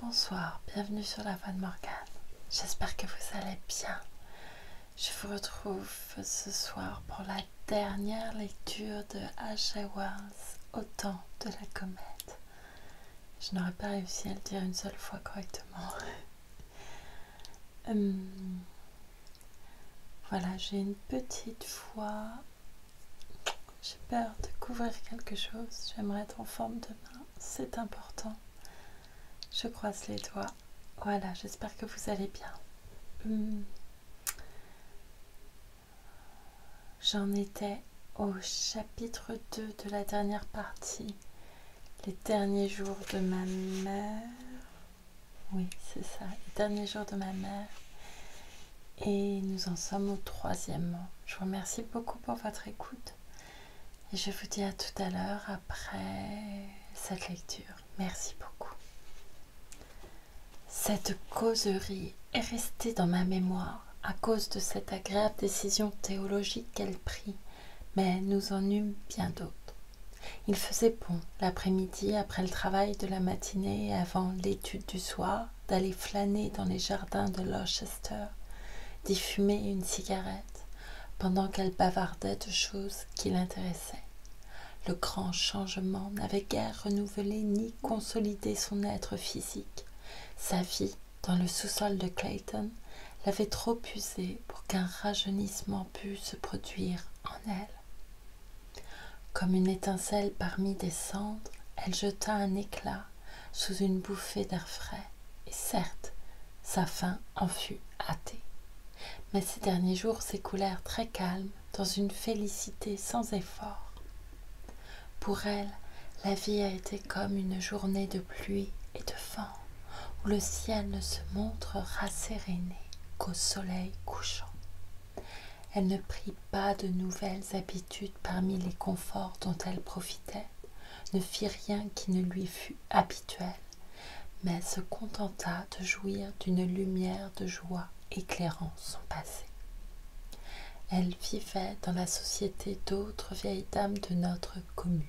Bonsoir, bienvenue sur la voix de Morgane. J'espère que vous allez bien. Je vous retrouve ce soir pour la dernière lecture de H.G. Wells, Au temps de la comète. Je n'aurais pas réussi à le dire une seule fois correctement. Voilà, j'ai une petite voix. J'ai peur de couvrir quelque chose. J'aimerais être en forme demain, c'est important. Je croise les doigts. Voilà, j'espère que vous allez bien. J'en étais au chapitre 2 de la dernière partie, les derniers jours de ma mère. Oui, c'est ça, les derniers jours de ma mère. Et nous en sommes au 3e. Je vous remercie beaucoup pour votre écoute. Et je vous dis à tout à l'heure après cette lecture. Merci beaucoup. Cette causerie est restée dans ma mémoire à cause de cette agréable décision théologique qu'elle prit, mais nous en eûmes bien d'autres. Il faisait bon, l'après-midi, après le travail de la matinée et avant l'étude du soir, d'aller flâner dans les jardins de Lauchester, d'y fumer une cigarette, pendant qu'elle bavardait de choses qui l'intéressaient. Le grand changement n'avait guère renouvelé ni consolidé son être physique. Sa vie, dans le sous-sol de Clayton, l'avait trop usé pour qu'un rajeunissement pût se produire en elle. Comme une étincelle parmi des cendres, elle jeta un éclat sous une bouffée d'air frais, et certes, sa fin en fut hâtée. Mais ces derniers jours s'écoulèrent très calmes, dans une félicité sans effort. Pour elle, la vie a été comme une journée de pluie et de vent, où le ciel ne se montre rasséréné qu'au soleil couchant. Elle ne prit pas de nouvelles habitudes parmi les conforts dont elle profitait, ne fit rien qui ne lui fût habituel, mais se contenta de jouir d'une lumière de joie éclairant son passé. Elle vivait dans la société d'autres vieilles dames de notre commune,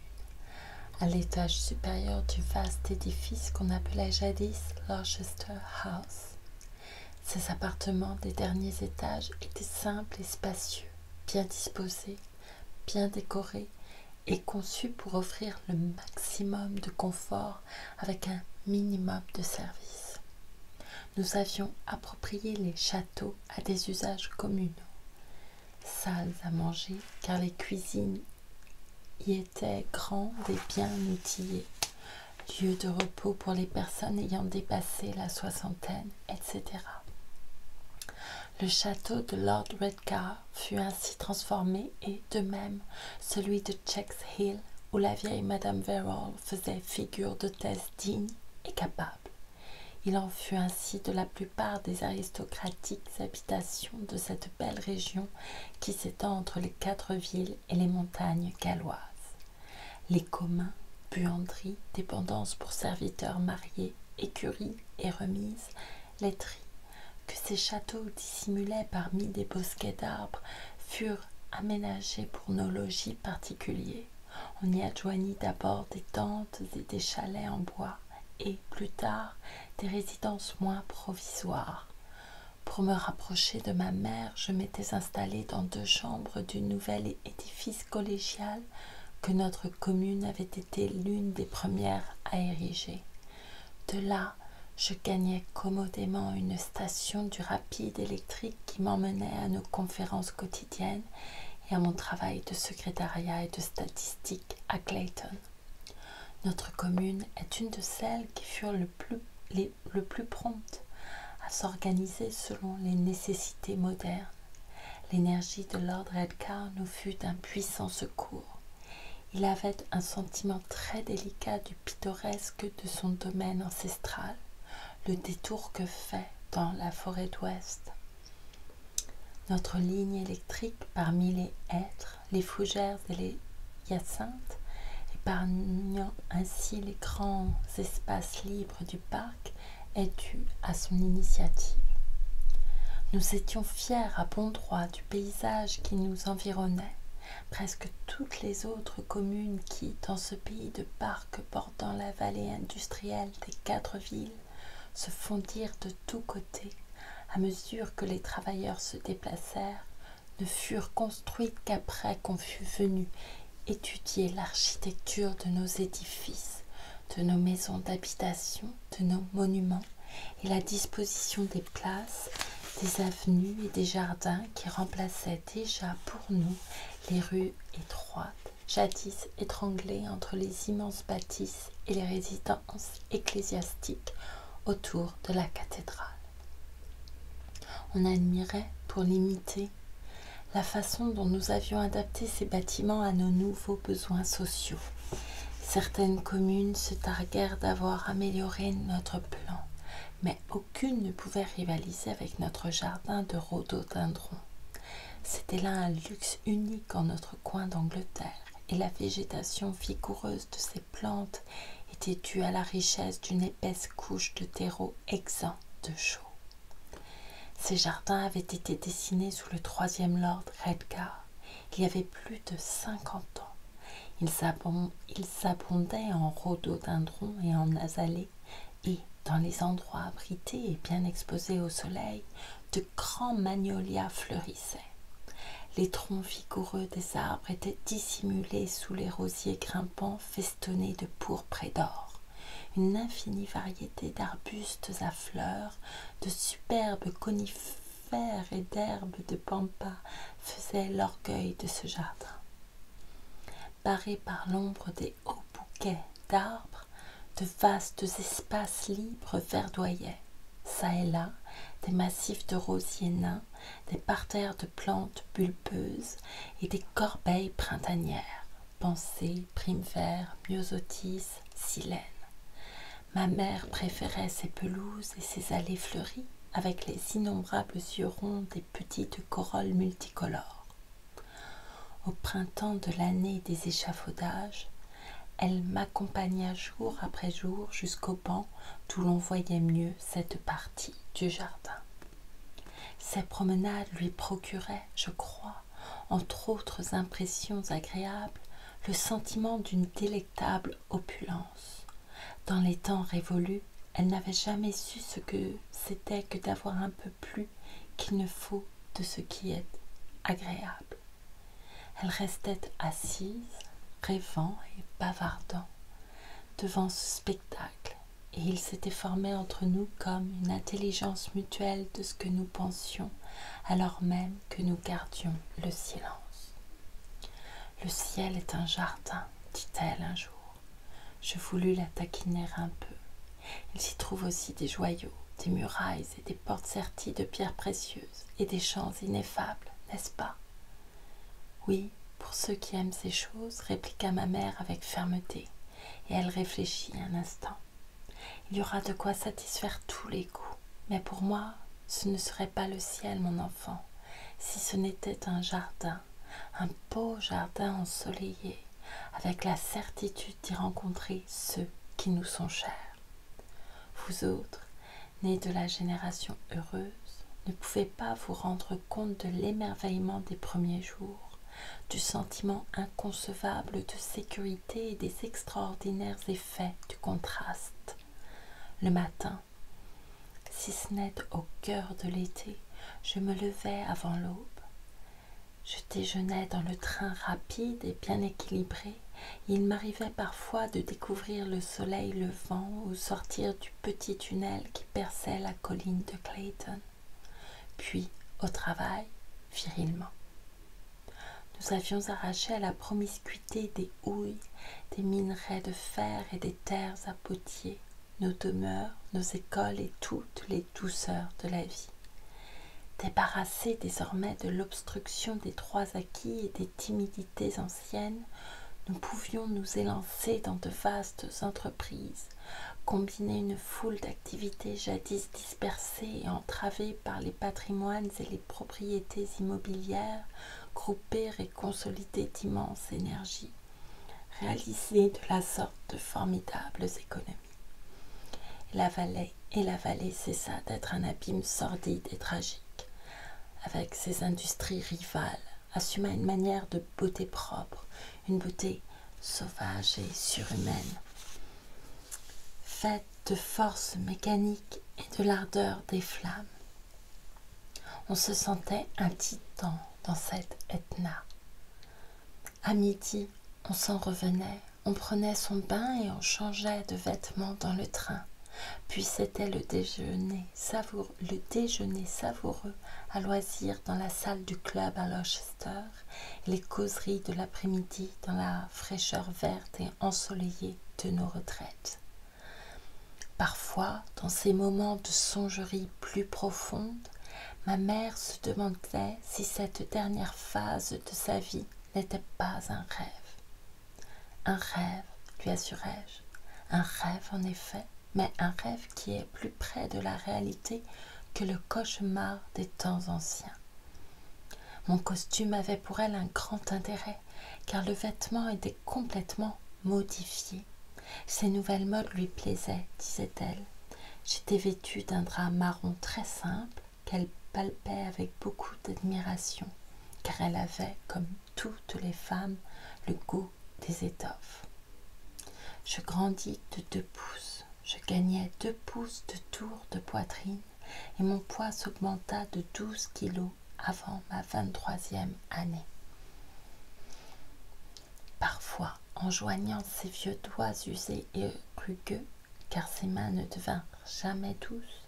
à l'étage supérieur du vaste édifice qu'on appelait jadis Lauchester House. Ces appartements des derniers étages étaient simples et spacieux, bien disposés, bien décorés et conçus pour offrir le maximum de confort avec un minimum de service. Nous avions approprié les châteaux à des usages communaux. Salles à manger, car les cuisines y étaient grandes et bien outillées, lieux de repos pour les personnes ayant dépassé la soixantaine, etc. Le château de Lord Redcar fut ainsi transformé et, de même, celui de Chex Hill, où la vieille Madame Verrall faisait figure d'hôtesse digne et capable. Il en fut ainsi de la plupart des aristocratiques habitations de cette belle région qui s'étend entre les 4 villes et les montagnes galloises. Les communs, buanderies, dépendances pour serviteurs mariés, écuries et remises, laiteries, que ces châteaux dissimulaient parmi des bosquets d'arbres, furent aménagés pour nos logis particuliers. On y adjoignit d'abord des tentes et des chalets en bois, et, plus tard, des résidences moins provisoires. Pour me rapprocher de ma mère, je m'étais installée dans 2 chambres du nouvel édifice collégial que notre commune avait été l'une des premières à ériger. De là, je gagnais commodément une station du rapide électrique qui m'emmenait à nos conférences quotidiennes et à mon travail de secrétariat et de statistique à Clayton. Notre commune est une de celles qui furent le plus promptes à s'organiser selon les nécessités modernes. L'énergie de Lord Redcar nous fut d'un puissant secours. Il avait un sentiment très délicat du pittoresque de son domaine ancestral, le détour que fait dans la forêt d'Ouest. Notre ligne électrique parmi les hêtres, les fougères et les hyacinthes, épargnant ainsi les grands espaces libres du parc, est due à son initiative. Nous étions fiers à bon droit du paysage qui nous environnait. Presque toutes les autres communes qui, dans ce pays de parcs bordant la vallée industrielle des 4 villes, se fondirent de tous côtés à mesure que les travailleurs se déplacèrent, ne furent construites qu'après qu'on fut venu étudier l'architecture de nos édifices, de nos maisons d'habitation, de nos monuments et la disposition des places, des avenues et des jardins qui remplaçaient déjà pour nous les rues étroites, jadis étranglées entre les immenses bâtisses et les résidences ecclésiastiques autour de la cathédrale. On admirait, pour l'imiter, la façon dont nous avions adapté ces bâtiments à nos nouveaux besoins sociaux. Certaines communes se targuèrent d'avoir amélioré notre plan, mais aucune ne pouvait rivaliser avec notre jardin de rhododendrons. C'était là un luxe unique en notre coin d'Angleterre, et la végétation vigoureuse de ces plantes était due à la richesse d'une épaisse couche de terreau exempt de chaux. Ces jardins avaient été dessinés sous le 3e Lord Redcar, il y avait plus de 50 ans. Ils s'abondaient en rhododendrons et en azalées, et, dans les endroits abrités et bien exposés au soleil, de grands magnolias fleurissaient. Les troncs vigoureux des arbres étaient dissimulés sous les rosiers grimpants festonnés de pourpre et d'or. Une infinie variété d'arbustes à fleurs, de superbes conifères et d'herbes de pampa faisaient l'orgueil de ce jardin. Barrés par l'ombre des hauts bouquets d'arbres, de vastes espaces libres verdoyaient. Ça et là, des massifs de rosiers nains, des parterres de plantes bulbeuses et des corbeilles printanières, pensées, primevères, myosotis, silènes. Ma mère préférait ces pelouses et ces allées fleuries avec les innombrables yeux ronds des petites corolles multicolores. Au printemps de l'année des échafaudages, elle m'accompagna jour après jour jusqu'au banc d'où l'on voyait mieux cette partie du jardin. Ces promenades lui procuraient, je crois, entre autres impressions agréables, le sentiment d'une délectable opulence. Dans les temps révolus, elle n'avait jamais su ce que c'était que d'avoir un peu plus qu'il ne faut de ce qui est agréable. Elle restait assise, rêvant et bavardant, devant ce spectacle, et il s'était formé entre nous comme une intelligence mutuelle de ce que nous pensions, alors même que nous gardions le silence. « Le ciel est un jardin, dit-elle un jour. Je voulus la taquiner un peu. Il s'y trouve aussi des joyaux, des murailles et des portes serties de pierres précieuses, et des champs ineffables, n'est-ce pas ? Oui, pour ceux qui aiment ces choses, répliqua ma mère avec fermeté, et elle réfléchit un instant. Il y aura de quoi satisfaire tous les goûts, mais pour moi, ce ne serait pas le ciel, mon enfant, si ce n'était un jardin, un beau jardin ensoleillé, avec la certitude d'y rencontrer ceux qui nous sont chers. Vous autres, nés de la génération heureuse, ne pouvez pas vous rendre compte de l'émerveillement des premiers jours, du sentiment inconcevable de sécurité et des extraordinaires effets du contraste. Le matin, si ce n'est au cœur de l'été, je me levais avant l'aube. Je déjeunais dans le train rapide et bien équilibré. Il m'arrivait parfois de découvrir le soleil levant ou sortir du petit tunnel qui perçait la colline de Clayton. Puis, au travail, virilement. Nous avions arraché à la promiscuité des houilles, des minerais de fer et des terres à potier, nos demeures, nos écoles et toutes les douceurs de la vie. Débarrassés désormais de l'obstruction des droits acquis et des timidités anciennes, nous pouvions nous élancer dans de vastes entreprises, combiner une foule d'activités jadis dispersées et entravées par les patrimoines et les propriétés immobilières, grouper et consolider d'immenses énergies, réaliser de la sorte de formidables économies. La vallée cessa d'être un abîme sordide et tragique. Avec ses industries rivales, assuma une manière de beauté propre, une beauté sauvage et surhumaine, faite de force mécanique et de l'ardeur des flammes. On se sentait un titan dans cette Etna. À midi, on s'en revenait, on prenait son bain et on changeait de vêtements dans le train. Puis c'était le déjeuner savoureux à loisir dans la salle du club à Rochester et les causeries de l'après-midi dans la fraîcheur verte et ensoleillée de nos retraites. Parfois, dans ces moments de songerie plus profonde, ma mère se demandait si cette dernière phase de sa vie n'était pas un rêve. Un rêve, lui assurai-je, un rêve en effet, mais un rêve qui est plus près de la réalité que le cauchemar des temps anciens. Mon costume avait pour elle un grand intérêt, car le vêtement était complètement modifié. Ces nouvelles modes lui plaisaient, disait-elle. J'étais vêtue d'un drap marron très simple qu'elle palpait avec beaucoup d'admiration, car elle avait, comme toutes les femmes, le goût des étoffes. Je grandis de 2 pouces, je gagnais 2 pouces de tour de poitrine et mon poids s'augmenta de 12 kilos avant ma 23e année. Parfois, en joignant ses vieux doigts usés et rugueux, car ses mains ne devinrent jamais douces,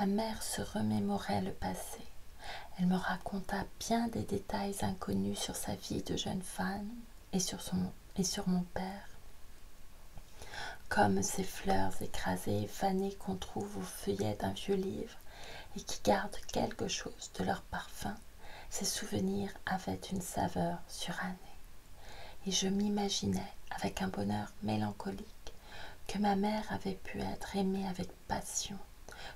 ma mère se remémorait le passé. Elle me raconta bien des détails inconnus sur sa vie de jeune femme et sur mon père, comme ces fleurs écrasées et fanées qu'on trouve au feuillet d'un vieux livre et qui gardent quelque chose de leur parfum. Ces souvenirs avaient une saveur surannée. Et je m'imaginais, avec un bonheur mélancolique, que ma mère avait pu être aimée avec passion,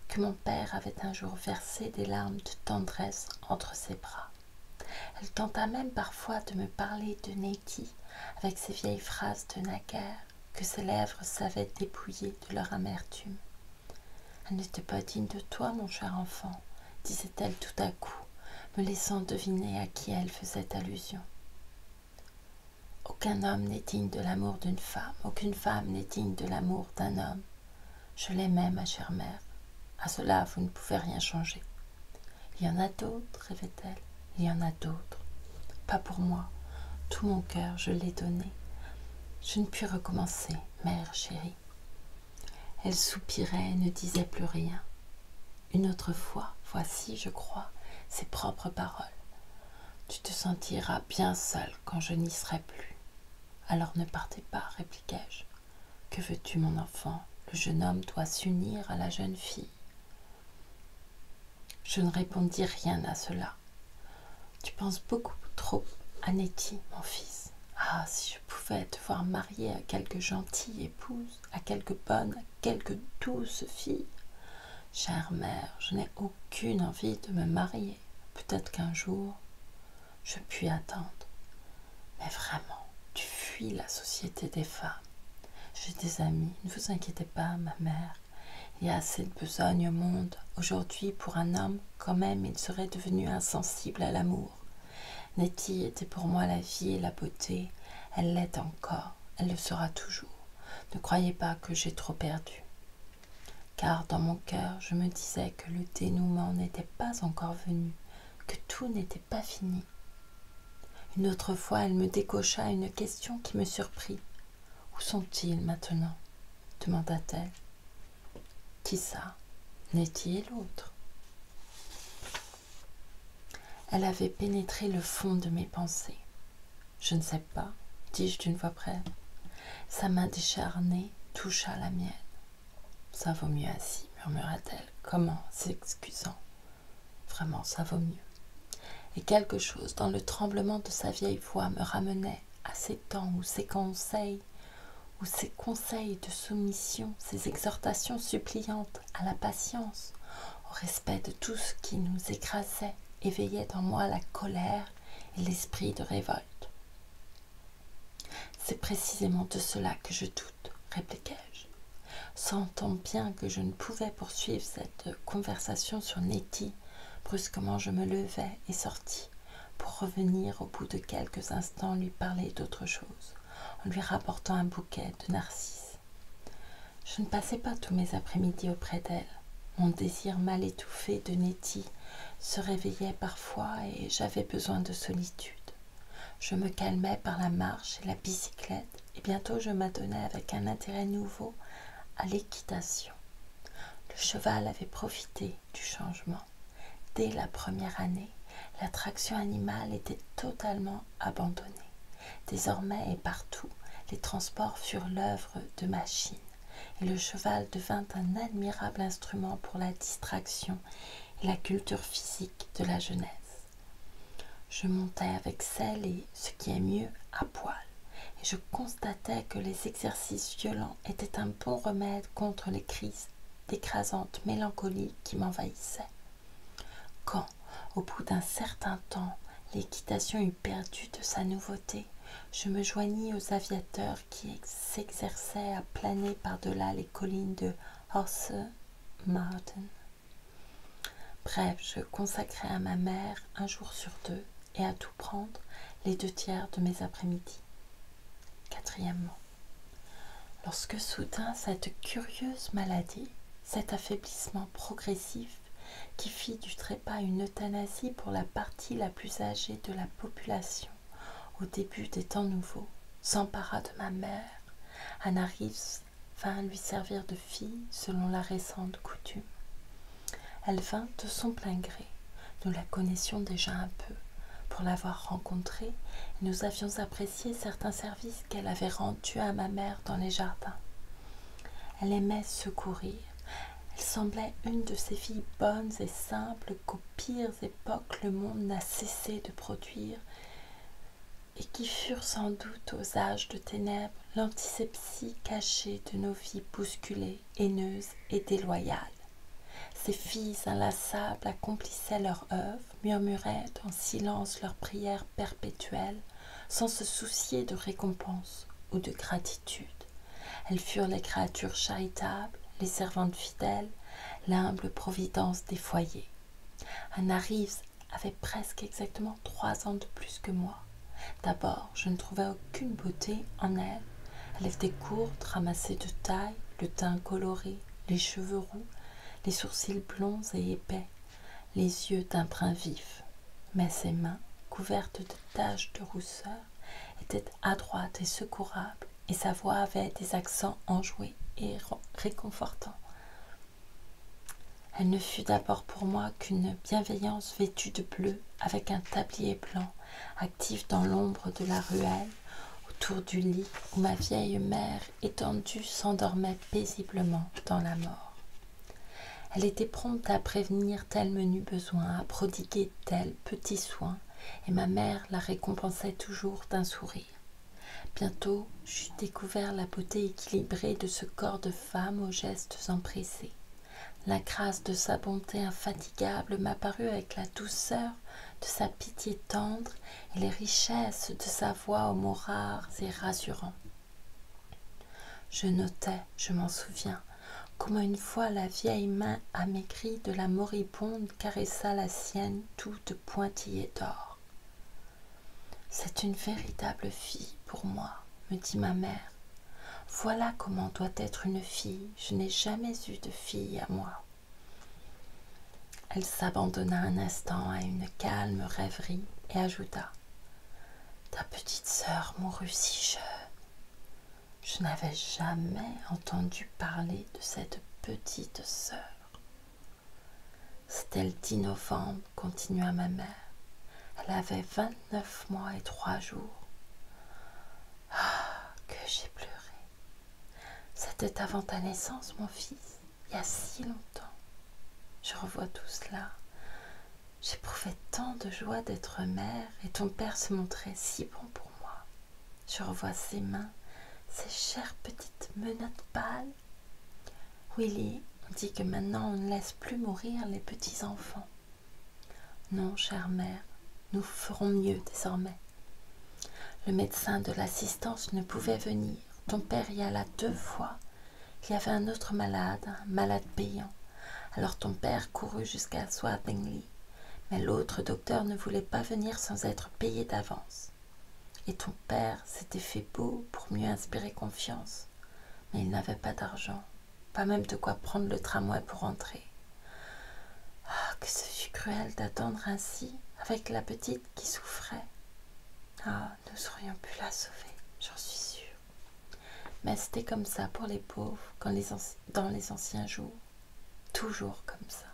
que mon père avait un jour versé des larmes de tendresse entre ses bras. Elle tenta même parfois de me parler de Nettie, avec ses vieilles phrases de naguère, que ses lèvres savaient dépouiller de leur amertume. « Elle n'était pas digne de toi, mon cher enfant, disait-elle tout à coup, me laissant deviner à qui elle faisait allusion. Aucun homme n'est digne de l'amour d'une femme, aucune femme n'est digne de l'amour d'un homme. Je l'aimais, ma chère mère. À cela, vous ne pouvez rien changer. Il y en a d'autres, rêvait-elle, il y en a d'autres. Pas pour moi. Tout mon cœur, je l'ai donné. Je ne puis recommencer, mère chérie. Elle soupirait et ne disait plus rien. Une autre fois, voici, je crois, ses propres paroles. Tu te sentiras bien seule quand je n'y serai plus. Alors ne partez pas, répliquai-je. Que veux-tu, mon enfant? Le jeune homme doit s'unir à la jeune fille. Je ne répondis rien à cela. Tu penses beaucoup trop à Nettie, mon fils. Ah, si je pouvais te voir mariée à quelque gentille épouse, à quelque bonne, à quelque douce fille. Chère mère, je n'ai aucune envie de me marier. Peut-être qu'un jour, je puis attendre. Mais vraiment, tu fuis la société des femmes. J'ai des amis, ne vous inquiétez pas, ma mère. Il y a assez de besogne au monde. Aujourd'hui, pour un homme, quand même, il serait devenu insensible à l'amour. Nettie était pour moi la vie et la beauté. Elle l'est encore, elle le sera toujours. Ne croyez pas que j'ai trop perdu. Car dans mon cœur, je me disais que le dénouement n'était pas encore venu, que tout n'était pas fini. Une autre fois, elle me décocha une question qui me surprit. « Où sont-ils maintenant ?» demanda-t-elle. « Qui ça? Nettie et l'autre ?» Elle avait pénétré le fond de mes pensées. « Je ne sais pas, » dis-je d'une voix brève. Sa main décharnée toucha la mienne. « Ça vaut mieux ainsi, » murmura-t-elle. « Comment, s'excusant? Vraiment, ça vaut mieux. » Et quelque chose dans le tremblement de sa vieille voix me ramenait à ces temps où ses conseils de soumission, ces exhortations suppliantes à la patience, au respect de tout ce qui nous écrasait, éveillaient en moi la colère et l'esprit de révolte. « C'est précisément de cela que je doute, » répliquai-je, sentant bien que je ne pouvais poursuivre cette conversation sur Nettie. Brusquement, je me levai et sortis, pour revenir au bout de quelques instants lui parler d'autre chose, en lui rapportant un bouquet de narcisses. Je ne passais pas tous mes après-midi auprès d'elle. Mon désir mal étouffé de Nettie se réveillait parfois et j'avais besoin de solitude. Je me calmais par la marche et la bicyclette et bientôt je m'adonnais avec un intérêt nouveau à l'équitation. Le cheval avait profité du changement. Dès la première année, l'attraction animale était totalement abandonnée. Désormais et partout, les transports furent l'œuvre de machines et le cheval devint un admirable instrument pour la distraction et la culture physique de la jeunesse. Je montais avec celle et, ce qui est mieux, à poil, et je constatais que les exercices violents étaient un bon remède contre les crises d'écrasante mélancolie qui m'envahissaient. Quand, au bout d'un certain temps, l'équitation eut perdu de sa nouveauté, je me joignis aux aviateurs qui s'exerçaient à planer par-delà les collines de Horse Mountain. Bref, je consacrais à ma mère un jour sur deux et à tout prendre les 2/3 de mes après-midi. Quatrièmement, lorsque soudain cette curieuse maladie, cet affaiblissement progressif qui fit du trépas une euthanasie pour la partie la plus âgée de la population au début des temps nouveaux, s'empara de ma mère, Anna Reeves vint lui servir de fille selon la récente coutume. Elle vint de son plein gré, nous la connaissions déjà un peu, pour l'avoir rencontrée, nous avions apprécié certains services qu'elle avait rendus à ma mère dans les jardins. Elle aimait secourir. Elle semblait une de ces filles bonnes et simples qu'aux pires époques le monde n'a cessé de produire et qui furent sans doute aux âges de ténèbres l'antisepsie cachée de nos vies bousculées, haineuses et déloyales. Ces filles inlassables accomplissaient leur œuvre, murmuraient en silence leurs prières perpétuelles, sans se soucier de récompense ou de gratitude. Elles furent les créatures charitables, les servantes fidèles, l'humble providence des foyers. Anna Reeves avait presque exactement 3 ans de plus que moi. D'abord, je ne trouvais aucune beauté en elle. Elle était courte, ramassée de taille, le teint coloré, les cheveux roux, les sourcils blonds et épais, les yeux d'un brun vif. Mais ses mains, couvertes de taches de rousseur, étaient adroites et secourables, et sa voix avait des accents enjoués et réconfortants. Elle ne fut d'abord pour moi qu'une bienveillance vêtue de bleu, avec un tablier blanc, active dans l'ombre de la ruelle, autour du lit où ma vieille mère étendue s'endormait paisiblement dans la mort. Elle était prompte à prévenir tel menu besoin, à prodiguer tel petit soin, et ma mère la récompensait toujours d'un sourire. Bientôt, j'eus découvert la beauté équilibrée de ce corps de femme aux gestes empressés. La grâce de sa bonté infatigable m'apparut avec la douceur de sa pitié tendre et les richesses de sa voix aux mots rares et rassurants. Je notais, je m'en souviens, comment une fois la vieille main amaigrie de la moribonde caressa la sienne toute pointillée d'or. « C'est une véritable fille pour moi, me dit ma mère. Voilà comment doit être une fille, je n'ai jamais eu de fille à moi. » Elle s'abandonna un instant à une calme rêverie et ajouta « Ta petite sœur mourut si jeune. » Je n'avais jamais entendu parler de cette petite sœur. C'était le 10 novembre, continua ma mère. Elle avait 29 mois et 3 jours. Ah, que j'ai pleuré. C'était avant ta naissance, mon fils, il y a si longtemps. Je revois tout cela. J'éprouvais tant de joie d'être mère et ton père se montrait si bon pour moi. Je revois ses mains, ses chères petites menottes pâles. Willy, on dit que maintenant on ne laisse plus mourir les petits-enfants. Non, chère mère, nous ferons mieux désormais. Le médecin de l'assistance ne pouvait venir. Ton père y alla 2 fois. Il y avait un autre malade, un malade payant. Alors ton père courut jusqu'à Swathinglea. Mais l'autre docteur ne voulait pas venir sans être payé d'avance. Et ton père s'était fait beau pour mieux inspirer confiance. Mais il n'avait pas d'argent. pas même de quoi prendre le tramway pour rentrer. Ah, que ce fut cruel d'attendre ainsi, avec la petite qui souffrait. Ah, nous aurions pu la sauver, j'en suis sûre. Mais c'était comme ça pour les pauvres dans les anciens jours. Toujours comme ça.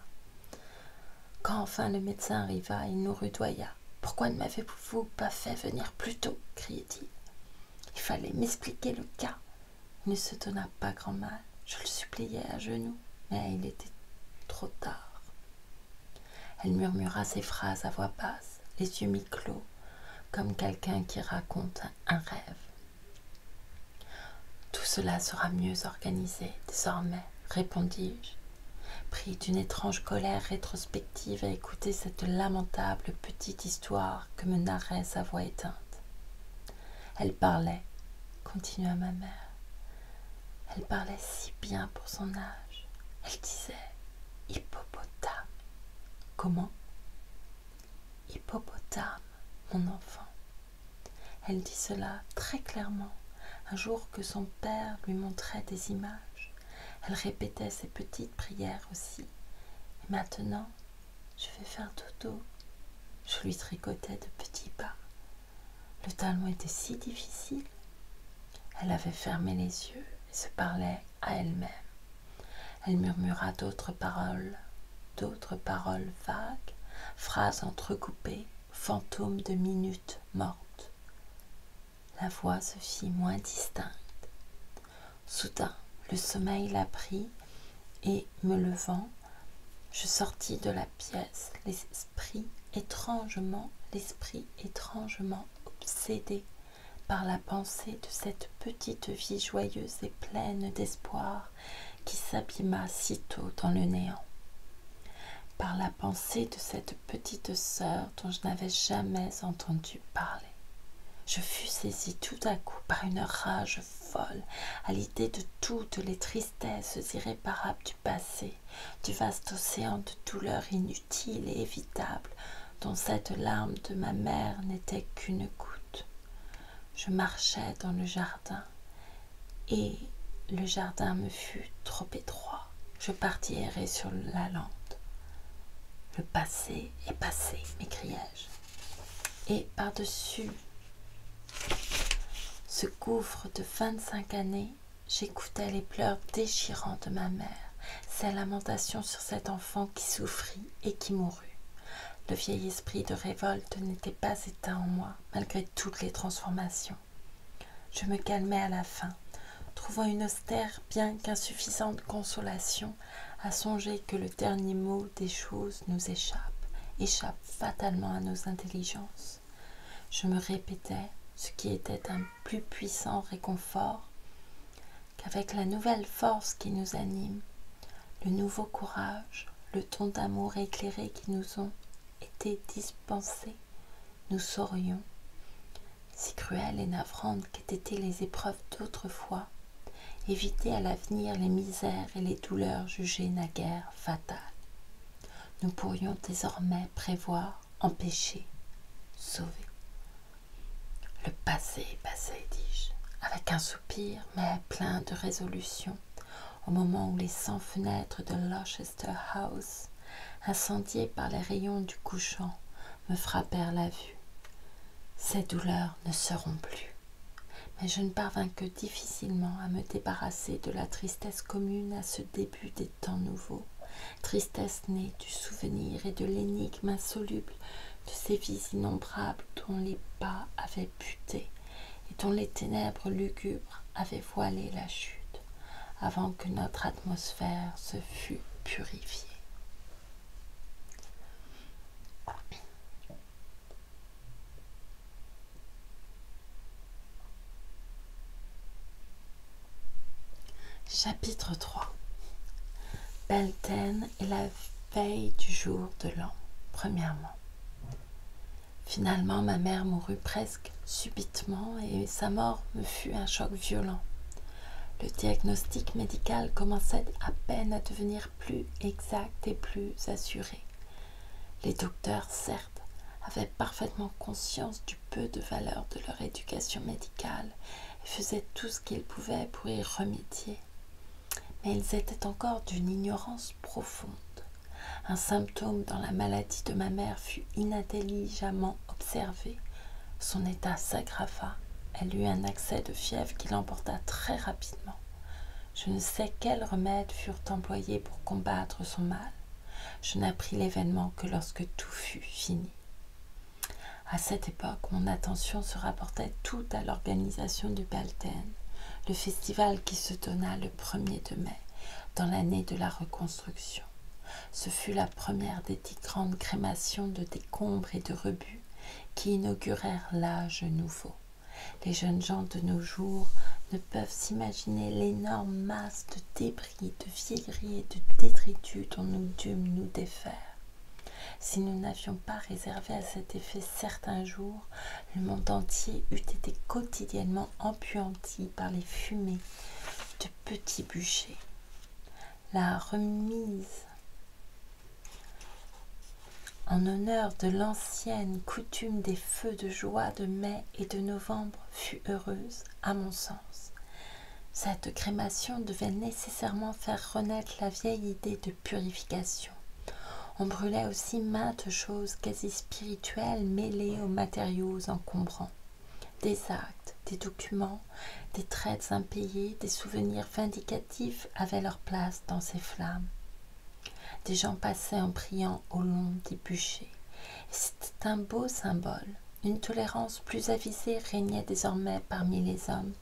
Quand enfin le médecin arriva, il nous rudoya. « Pourquoi ne m'avez-vous pas fait venir plus tôt » criait-il. « Il fallait m'expliquer le cas. » Il ne se donna pas grand mal. Je le suppliai à genoux, mais il était trop tard. Elle murmura ces phrases à voix basse, les yeux mi-clos, comme quelqu'un qui raconte un rêve. « Tout cela sera mieux organisé désormais, répondis-je, pris d'une étrange colère rétrospective à écouter cette lamentable petite histoire que me narrait sa voix éteinte. Elle parlait, continua ma mère. Elle parlait si bien pour son âge. Elle disait « hippopotame ». Comment ? Hippopotame, mon enfant. Elle dit cela très clairement, un jour que son père lui montrait des images. Elle répétait ses petites prières aussi. Et maintenant, je vais faire dodo. Je lui tricotais de petits pas. Le talon était si difficile. Elle avait fermé les yeux et se parlait à elle-même. Elle murmura d'autres paroles vagues, phrases entrecoupées, fantômes de minutes mortes. La voix se fit moins distincte. Soudain, le sommeil la prit et, me levant, je sortis de la pièce, l'esprit étrangement obsédé par la pensée de cette petite vie joyeuse et pleine d'espoir qui s'abîma sitôt dans le néant. Par la pensée de cette petite sœur dont je n'avais jamais entendu parler. Je fus saisie tout à coup par une rage folle à l'idée de toutes les tristesses irréparables du passé, du vaste océan de douleurs inutiles et évitables dont cette larme de ma mère n'était qu'une goutte. Je marchais dans le jardin et le jardin me fut trop étroit. Je partis errer sur la lande. Le passé est passé, m'écriai-je. Et par-dessus ce gouffre de 25 années, j'écoutais les pleurs déchirants de ma mère, ses lamentations sur cet enfant qui souffrit et qui mourut. Le vieil esprit de révolte n'était pas éteint en moi, malgré toutes les transformations. Je me calmai à la fin, trouvant une austère bien qu'insuffisante consolation à songer que le dernier mot des choses nous échappe fatalement à nos intelligences. Je me répétais, ce qui était un plus puissant réconfort, qu'avec la nouvelle force qui nous anime, le nouveau courage, le ton d'amour éclairé qui nous ont été dispensés, nous saurions, si cruelles et navrantes qu'aient été les épreuves d'autrefois, éviter à l'avenir les misères et les douleurs jugées naguère fatales. Nous pourrions désormais prévoir, empêcher, sauver. Le passé est passé, dis-je, avec un soupir, mais plein de résolution, au moment où les 100 fenêtres de Gloucester House, incendiées par les rayons du couchant, me frappèrent la vue. Ces douleurs ne seront plus. Mais je ne parvins que difficilement à me débarrasser de la tristesse commune à ce début des temps nouveaux, tristesse née du souvenir et de l'énigme insoluble de ces vies innombrables dont les pas avaient buté et dont les ténèbres lugubres avaient voilé la chute, avant que notre atmosphère se fût purifiée. Chapitre 3. Beltane et la veille du jour de l'an. Premièrement. Finalement, ma mère mourut presque subitement et sa mort me fut un choc violent. Le diagnostic médical commençait à peine à devenir plus exact et plus assuré. Les docteurs, certes, avaient parfaitement conscience du peu de valeur de leur éducation médicale et faisaient tout ce qu'ils pouvaient pour y remédier. mais ils étaient encore d'une ignorance profonde. Un symptôme dans la maladie de ma mère fut inintelligemment observé. Son état s'aggrava. Elle eut un accès de fièvre qui l'emporta très rapidement. Je ne sais quels remèdes furent employés pour combattre son mal. Je n'appris l'événement que lorsque tout fut fini. À cette époque, mon attention se rapportait toute à l'organisation du Beltane, le festival qui se donna le 1er de mai, dans l'année de la reconstruction. Ce fut la première des 10 grandes crémations de décombres et de rebuts qui inaugurèrent l'âge nouveau. Les jeunes gens de nos jours ne peuvent s'imaginer l'énorme masse de débris, de vieilleries et de détritus dont nous dûmes nous défaire. Si nous n'avions pas réservé à cet effet certains jours, le monde entier eût été quotidiennement empuanti par les fumées de petits bûchers. La remise en honneur de l'ancienne coutume des feux de joie de mai et de novembre fut heureuse, à mon sens. Cette crémation devait nécessairement faire renaître la vieille idée de purification. On brûlait aussi maintes choses quasi spirituelles mêlées aux matériaux encombrants. Des actes, des documents, des traites impayées, des souvenirs vindicatifs avaient leur place dans ces flammes. Des gens passaient en priant au long des bûchers. C'était un beau symbole. Une tolérance plus avisée régnait désormais parmi les hommes,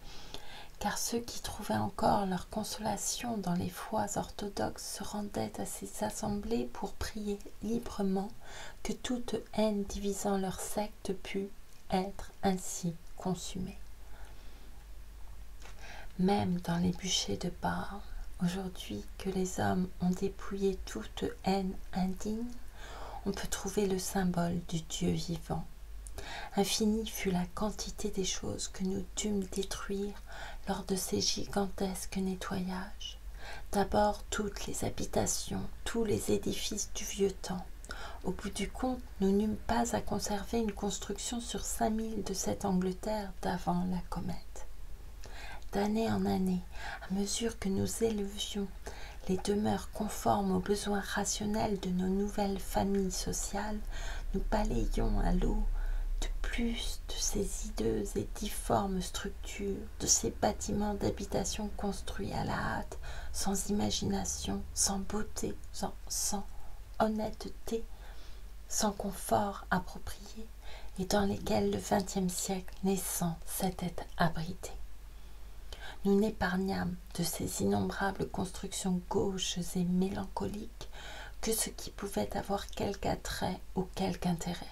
car ceux qui trouvaient encore leur consolation dans les foi orthodoxes se rendaient à ces assemblées pour prier librement que toute haine divisant leur secte pût être ainsi consumée. Même dans les bûchers de Baal, aujourd'hui que les hommes ont dépouillé toute haine indigne, on peut trouver le symbole du Dieu vivant. Infinie fut la quantité des choses que nous dûmes détruire lors de ces gigantesques nettoyages. D'abord toutes les habitations, tous les édifices du vieux temps. Au bout du compte, nous n'eûmes pas à conserver une construction sur 5000 de cette Angleterre d'avant la comète. D'année en année, à mesure que nous élevions les demeures conformes aux besoins rationnels de nos nouvelles familles sociales, nous balayions à l'eau de plus de ces hideuses et difformes structures, de ces bâtiments d'habitation construits à la hâte, sans imagination, sans beauté, sans honnêteté, sans confort approprié, et dans lesquels le XXe siècle naissant s'était abrité. Nous n'épargnâmes de ces innombrables constructions gauches et mélancoliques que ce qui pouvait avoir quelque attrait ou quelque intérêt.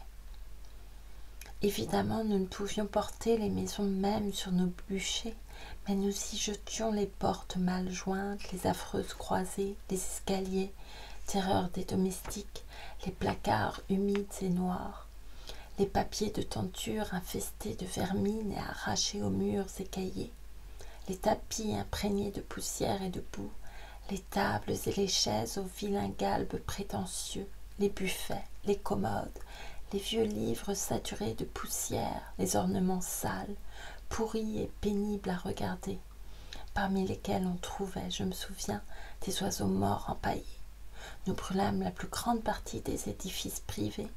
Évidemment, nous ne pouvions porter les maisons mêmes sur nos bûchers, mais nous y jetions les portes mal jointes, les affreuses croisées, les escaliers, terreur des domestiques, les placards humides et noirs, les papiers de tenture infestés de vermine et arrachés aux murs écaillés, les tapis imprégnés de poussière et de boue, les tables et les chaises aux vilains galbes prétentieux, les buffets, les commodes, les vieux livres saturés de poussière, les ornements sales, pourris et pénibles à regarder, parmi lesquels on trouvait, je me souviens, des oiseaux morts empaillés. Nous brûlâmes la plus grande partie des édifices privés,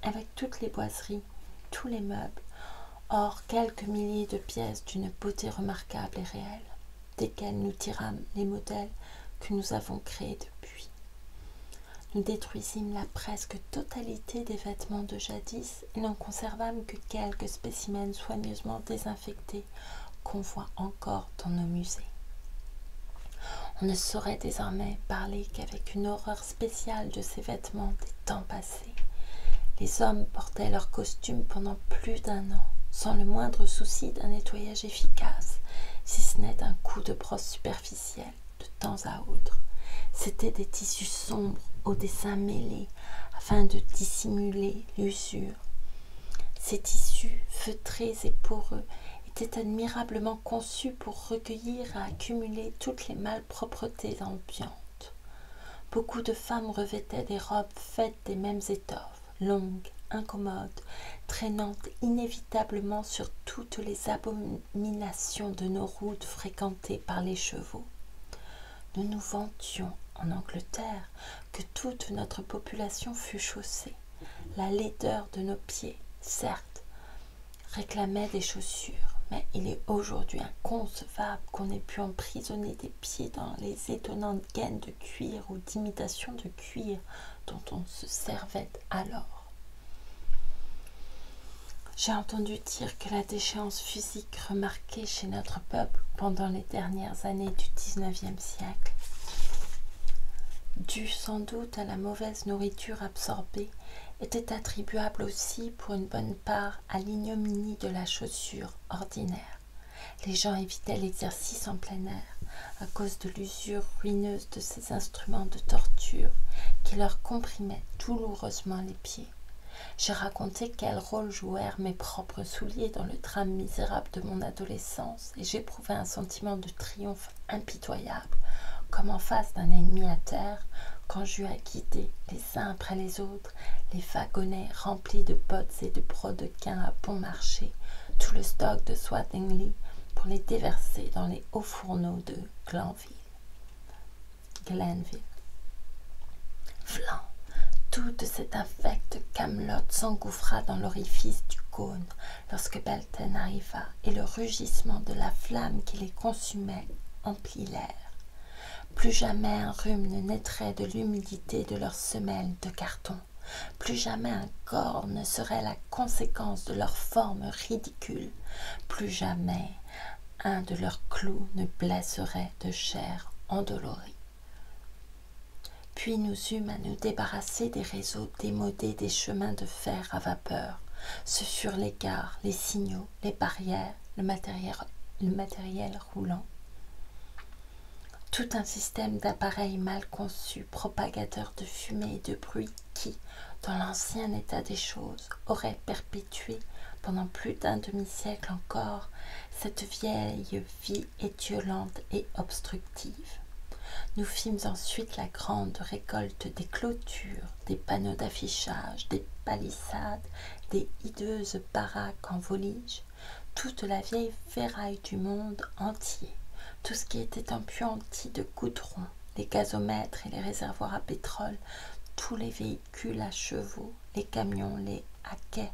avec toutes les boiseries, tous les meubles, hors quelques milliers de pièces d'une beauté remarquable et réelle, desquelles nous tirâmes les modèles que nous avons créés depuis. Nous détruisîmes la presque totalité des vêtements de jadis et n'en conservâmes que quelques spécimens soigneusement désinfectés qu'on voit encore dans nos musées. On ne saurait désormais parler qu'avec une horreur spéciale de ces vêtements des temps passés. Les hommes portaient leurs costumes pendant plus d'1 an, sans le moindre souci d'un nettoyage efficace, si ce n'est d'un coup de brosse superficiel, de temps à autre. C'étaient des tissus sombres aux dessins mêlés, afin de dissimuler l'usure. Ces tissus, feutrés et poreux, étaient admirablement conçus pour recueillir et accumuler toutes les malpropretés ambiantes. Beaucoup de femmes revêtaient des robes faites des mêmes étoffes, longues, incommodes, traînant inévitablement sur toutes les abominations de nos routes fréquentées par les chevaux. nous nous vantions en Angleterre que toute notre population fût chaussée. La laideur de nos pieds, certes, réclamait des chaussures, mais il est aujourd'hui inconcevable qu'on ait pu emprisonner des pieds dans les étonnantes gaines de cuir ou d'imitation de cuir dont on se servait alors. J'ai entendu dire que la déchéance physique remarquée chez notre peuple pendant les dernières années du XIXe siècle, due sans doute à la mauvaise nourriture absorbée, était attribuable aussi pour une bonne part à l'ignominie de la chaussure ordinaire. Les gens évitaient l'exercice en plein air à cause de l'usure ruineuse de ces instruments de torture qui leur comprimaient douloureusement les pieds. J'ai raconté quel rôle jouèrent mes propres souliers dans le drame misérable de mon adolescence et j'éprouvais un sentiment de triomphe impitoyable, comme en face d'un ennemi à terre, quand j'eus à guider les uns après les autres les wagonnets remplis de bottes et de brodequins à bon marché, tout le stock de Swathinglea pour les déverser dans les hauts fourneaux de Glenville. Vlan! Toute cette infecte camelote s'engouffra dans l'orifice du cône lorsque Belton arriva, et le rugissement de la flamme qui les consumait emplit l'air. Plus jamais un rhume ne naîtrait de l'humidité de leurs semelles de carton. Plus jamais un corps ne serait la conséquence de leur forme ridicule. Plus jamais un de leurs clous ne blesserait de chair endolorie. Puis nous eûmes à nous débarrasser des réseaux démodés des chemins de fer à vapeur. Ce furent les gares, les signaux, les barrières, le matériel roulant. Tout un système d'appareils mal conçus, propagateurs de fumée et de bruit qui, dans l'ancien état des choses, aurait perpétué pendant plus d'un demi-siècle encore cette vieille vie étiolante et obstructive. Nous fîmes ensuite la grande récolte des clôtures, des panneaux d'affichage, des palissades, des hideuses baraques en voliges, toute la vieille ferraille du monde entier, tout ce qui était empuanti de goudron, les gazomètres et les réservoirs à pétrole, tous les véhicules à chevaux, les camions, les haquets,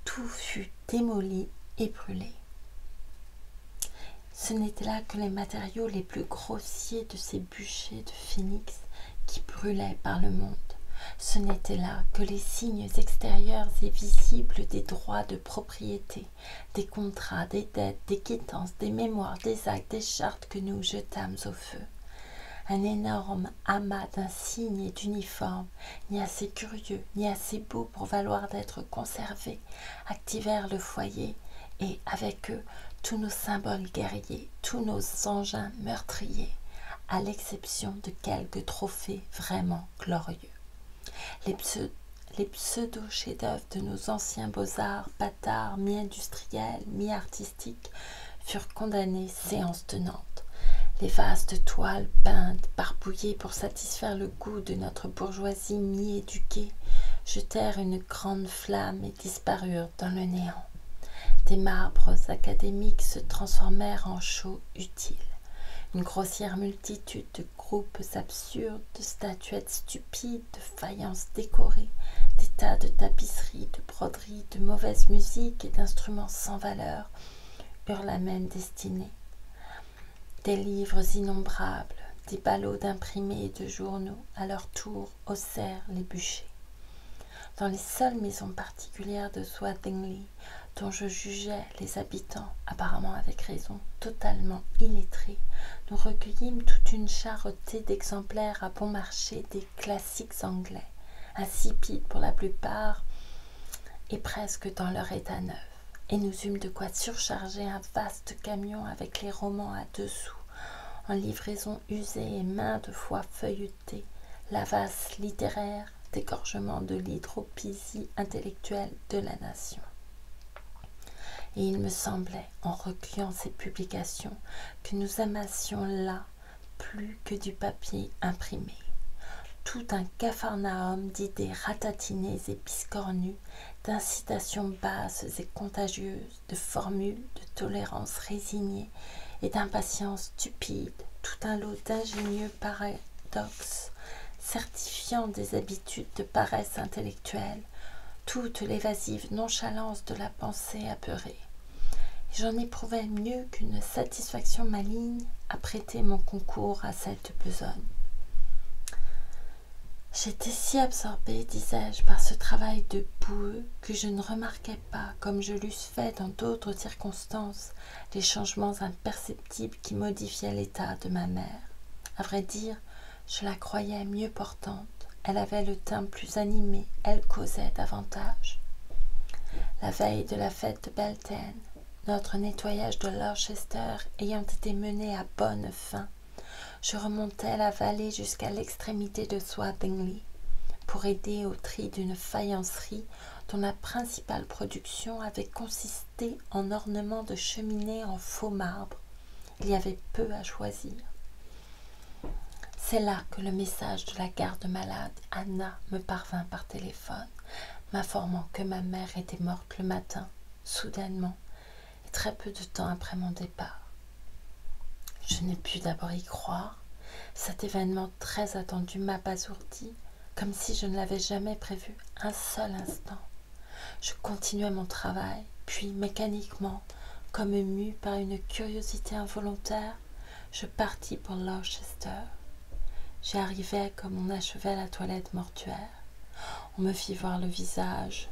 tout fut démoli et brûlé. Ce n'étaient là que les matériaux les plus grossiers de ces bûchers de phénix qui brûlaient par le monde. Ce n'étaient là que les signes extérieurs et visibles des droits de propriété, des contrats, des dettes, des quittances, des mémoires, des actes, des chartes que nous jetâmes au feu. Un énorme amas d'insignes et d'uniformes, ni assez curieux, ni assez beaux pour valoir d'être conservés, activèrent le foyer, et avec eux tous nos symboles guerriers, tous nos engins meurtriers, à l'exception de quelques trophées vraiment glorieux. Les pseudo-chefs-d'œuvre de nos anciens beaux-arts, bâtards, mi-industriels, mi-artistiques, furent condamnés séance tenante. Les vastes toiles peintes, barbouillées pour satisfaire le goût de notre bourgeoisie mi-éduquée, jetèrent une grande flamme et disparurent dans le néant. Des marbres académiques se transformèrent en chaux utiles. Une grossière multitude de groupes absurdes, de statuettes stupides, de faïences décorées, des tas de tapisseries, de broderies, de mauvaise musique et d'instruments sans valeur eurent la même destinée. Des livres innombrables, des ballots d'imprimés et de journaux, à leur tour, haussèrent les bûchers. Dans les seules maisons particulières de Swathinglea, dont je jugeais les habitants, apparemment avec raison, totalement illettrés, nous recueillîmes toute une charretée d'exemplaires à bon marché des classiques anglais, insipides pour la plupart et presque dans leur état neuf, et nous eûmes de quoi surcharger un vaste camion avec les romans à 2 sous, en livraison usée et maintes fois feuilletée, lavasse littéraire, dégorgement de l'hydropésie intellectuelle de la nation. Et il me semblait, en recueillant ces publications, que nous amassions là plus que du papier imprimé. Tout un capharnaüm d'idées ratatinées et biscornues, d'incitations basses et contagieuses, de formules de tolérance résignée et d'impatience stupide, tout un lot d'ingénieux paradoxes certifiant des habitudes de paresse intellectuelle, toute l'évasive nonchalance de la pensée apeurée. Et j'en éprouvais mieux qu'une satisfaction maligne à prêter mon concours à cette besogne. J'étais si absorbée, disais-je, par ce travail de boueux que je ne remarquais pas, comme je l'eusse fait dans d'autres circonstances, les changements imperceptibles qui modifiaient l'état de ma mère. À vrai dire, je la croyais mieux portante. Elle avait le teint plus animé, elle causait davantage. La veille de la fête de Beltane, notre nettoyage de Worcester ayant été mené à bonne fin, je remontais la vallée jusqu'à l'extrémité de Swathinglea pour aider au tri d'une faïencerie dont la principale production avait consisté en ornements de cheminée en faux marbre. Il y avait peu à choisir. C'est là que le message de la garde-malade Anna me parvint par téléphone, m'informant que ma mère était morte le matin, soudainement, et très peu de temps après mon départ. Je n'ai pu d'abord y croire. Cet événement très attendu m'abasourdit, comme si je ne l'avais jamais prévu un seul instant. Je continuai mon travail, puis mécaniquement, comme mue par une curiosité involontaire, je partis pour Worcester. J'y arrivai comme on achevait la toilette mortuaire. On me fit voir le visage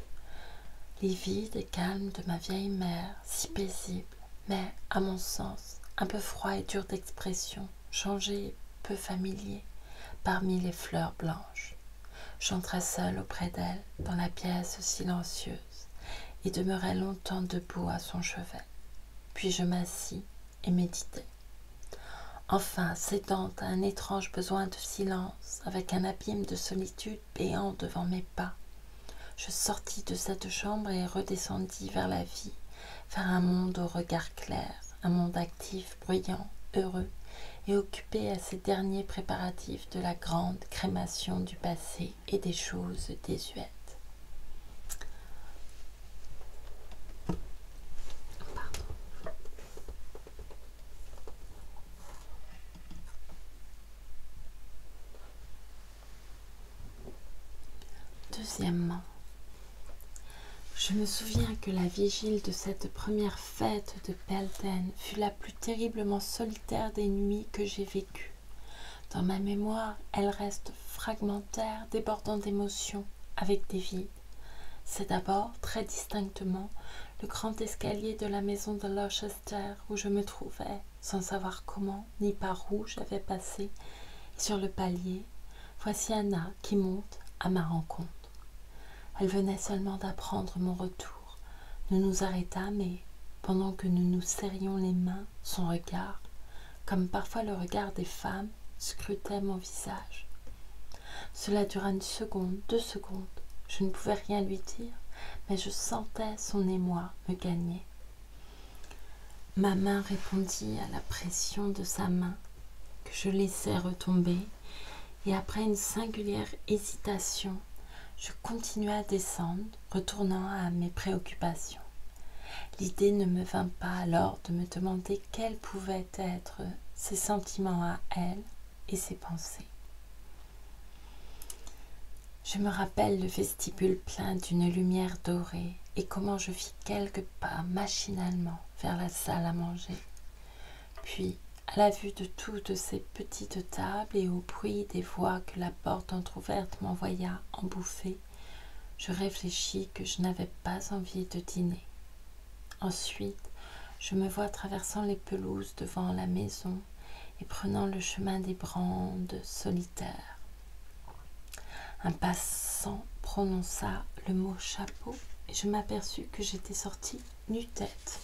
livide et calme de ma vieille mère, si paisible, mais, à mon sens, un peu froid et dur d'expression, changé et peu familier, parmi les fleurs blanches. J'entrai seule auprès d'elle, dans la pièce silencieuse, et demeurai longtemps debout à son chevet. Puis je m'assis et méditai. Enfin, cédant à un étrange besoin de silence, avec un abîme de solitude béant devant mes pas, je sortis de cette chambre et redescendis vers la vie, vers un monde au regard clair, un monde actif, bruyant, heureux, et occupé à ces derniers préparatifs de la grande crémation du passé et des choses désuètes. Deuxièmement, je me souviens que la vigile de cette première fête de Beltane fut la plus terriblement solitaire des nuits que j'ai vécues. Dans ma mémoire, elle reste fragmentaire, débordant d'émotions, avec des vides. C'est d'abord, très distinctement, le grand escalier de la maison de Worcester où je me trouvais, sans savoir comment ni par où j'avais passé, et sur le palier, voici Anna qui monte à ma rencontre. Elle venait seulement d'apprendre mon retour. Nous nous arrêtâmes et, pendant que nous nous serrions les mains, son regard, comme parfois le regard des femmes, scrutait mon visage. Cela dura une seconde, 2 secondes. Je ne pouvais rien lui dire, mais je sentais son émoi me gagner. Ma main répondit à la pression de sa main, que je laissai retomber, et après une singulière hésitation, je continuai à descendre, retournant à mes préoccupations. L'idée ne me vint pas alors de me demander quels pouvaient être ses sentiments à elle et ses pensées. Je me rappelle le vestibule plein d'une lumière dorée et comment je fis quelques pas machinalement vers la salle à manger. Puis, à la vue de toutes ces petites tables et au bruit des voix que la porte entr'ouverte m'envoya embouffer, je réfléchis que je n'avais pas envie de dîner. Ensuite, je me vois traversant les pelouses devant la maison et prenant le chemin des brandes solitaires. Un passant prononça le mot chapeau et je m'aperçus que j'étais sortie nu-tête.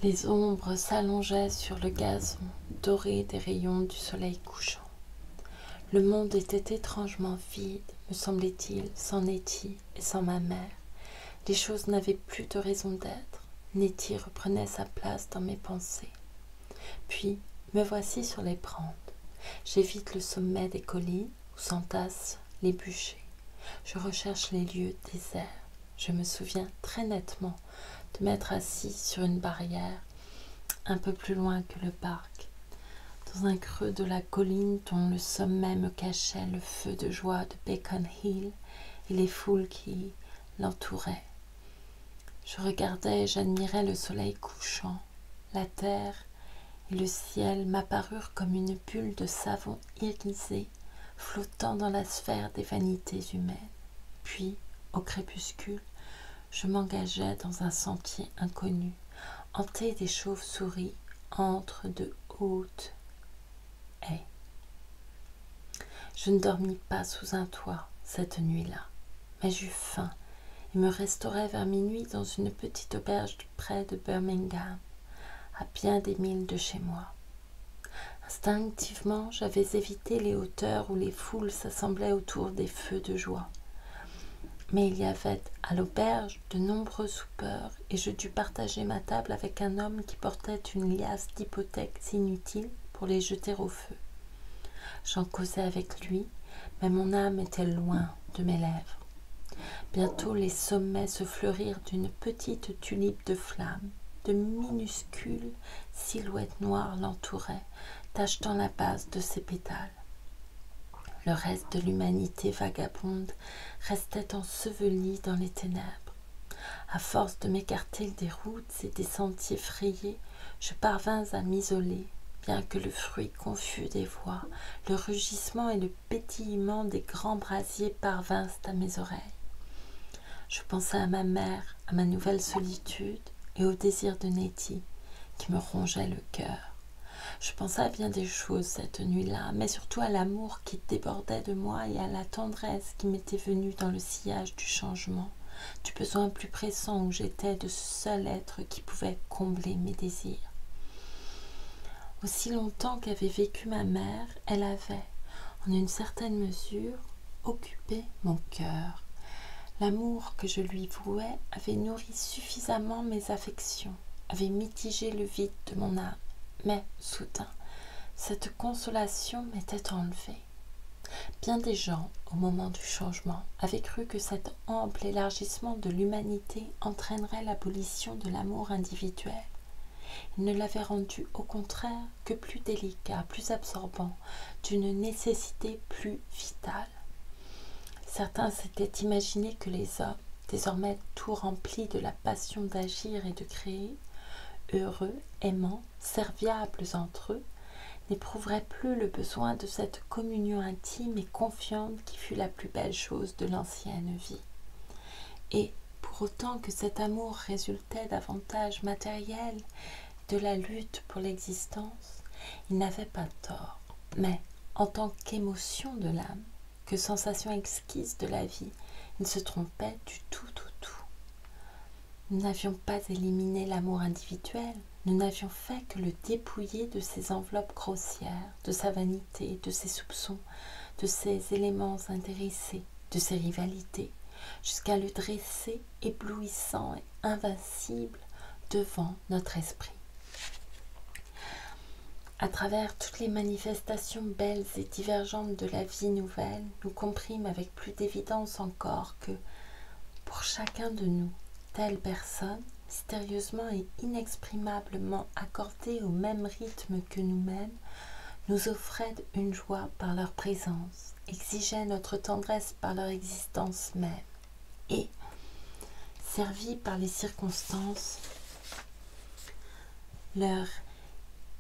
Les ombres s'allongeaient sur le gazon, doré des rayons du soleil couchant. Le monde était étrangement vide, me semblait-il, sans Nettie et sans ma mère. Les choses n'avaient plus de raison d'être. Nettie reprenait sa place dans mes pensées. Puis, me voici sur les brandes. J'évite le sommet des collines où s'entassent les bûchers. Je recherche les lieux déserts. Je me souviens très nettement de m'être assis sur une barrière un peu plus loin que le parc, dans un creux de la colline dont le sommet me cachait le feu de joie de Beacon Hill et les foules qui l'entouraient. Je regardais et j'admirais le soleil couchant. La terre et le ciel m'apparurent comme une bulle de savon irisé flottant dans la sphère des vanités humaines. Puis, au crépuscule, je m'engageais dans un sentier inconnu, hanté des chauves-souris entre de hautes haies. Je ne dormis pas sous un toit cette nuit-là, mais j'eus faim et me restaurai vers minuit dans une petite auberge près de Birmingham, à bien des milles de chez moi. Instinctivement, j'avais évité les hauteurs où les foules s'assemblaient autour des feux de joie. Mais il y avait à l'auberge de nombreux soupeurs et je dus partager ma table avec un homme qui portait une liasse d'hypothèques inutiles pour les jeter au feu. J'en causais avec lui, mais mon âme était loin de mes lèvres. Bientôt les sommets se fleurirent d'une petite tulipe de flammes. De minuscules silhouettes noires l'entouraient, tachetant la base de ses pétales. Le reste de l'humanité vagabonde restait enseveli dans les ténèbres. À force de m'écarter des routes et des sentiers frayés, je parvins à m'isoler, bien que le fruit confus des voix, le rugissement et le pétillement des grands brasiers parvinssent à mes oreilles. Je pensai à ma mère, à ma nouvelle solitude et au désir de Nettie, qui me rongeait le cœur. Je pensais à bien des choses cette nuit-là, mais surtout à l'amour qui débordait de moi et à la tendresse qui m'était venue dans le sillage du changement, du besoin plus pressant où j'étais de ce seul être qui pouvait combler mes désirs. Aussi longtemps qu'avait vécu ma mère, elle avait, en une certaine mesure, occupé mon cœur. L'amour que je lui vouais avait nourri suffisamment mes affections, avait mitigé le vide de mon âme. Mais, soudain, cette consolation m'était enlevée. Bien des gens, au moment du changement, avaient cru que cet ample élargissement de l'humanité entraînerait l'abolition de l'amour individuel. Ils ne l'avaient rendu, au contraire, que plus délicat, plus absorbant, d'une nécessité plus vitale. Certains s'étaient imaginé que les hommes, désormais tout remplis de la passion d'agir et de créer, heureux, aimants, serviables entre eux, n'éprouveraient plus le besoin de cette communion intime et confiante qui fut la plus belle chose de l'ancienne vie. Et, pour autant que cet amour résultait d'avantages matériels et de la lutte pour l'existence, il n'avait pas tort. Mais, en tant qu'émotion de l'âme, que sensation exquise de la vie, il se trompait du tout au tout. Nous n'avions pas éliminé l'amour individuel, nous n'avions fait que le dépouiller de ses enveloppes grossières, de sa vanité, de ses soupçons, de ses éléments intéressés, de ses rivalités, jusqu'à le dresser éblouissant et invincible devant notre esprit. À travers toutes les manifestations belles et divergentes de la vie nouvelle, nous comprîmes avec plus d'évidence encore que, pour chacun de nous, telle personne, mystérieusement et inexprimablement accordée au même rythme que nous-mêmes, nous offrait une joie par leur présence, exigeait notre tendresse par leur existence même, et, servis par les circonstances, leur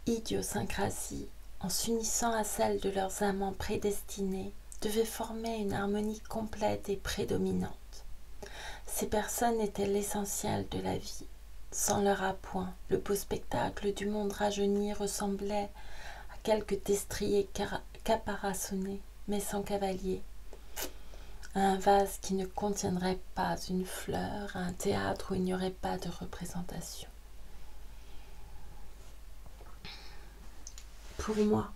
idiosyncrasie, en s'unissant à celle de leurs amants prédestinés, devait former une harmonie complète et prédominante. Ces personnes étaient l'essentiel de la vie. Sans leur appoint, le beau spectacle du monde rajeuni ressemblait à quelques destriers caparaçonnés, mais sans cavalier, à un vase qui ne contiendrait pas une fleur, à un théâtre où il n'y aurait pas de représentation. Pour moi,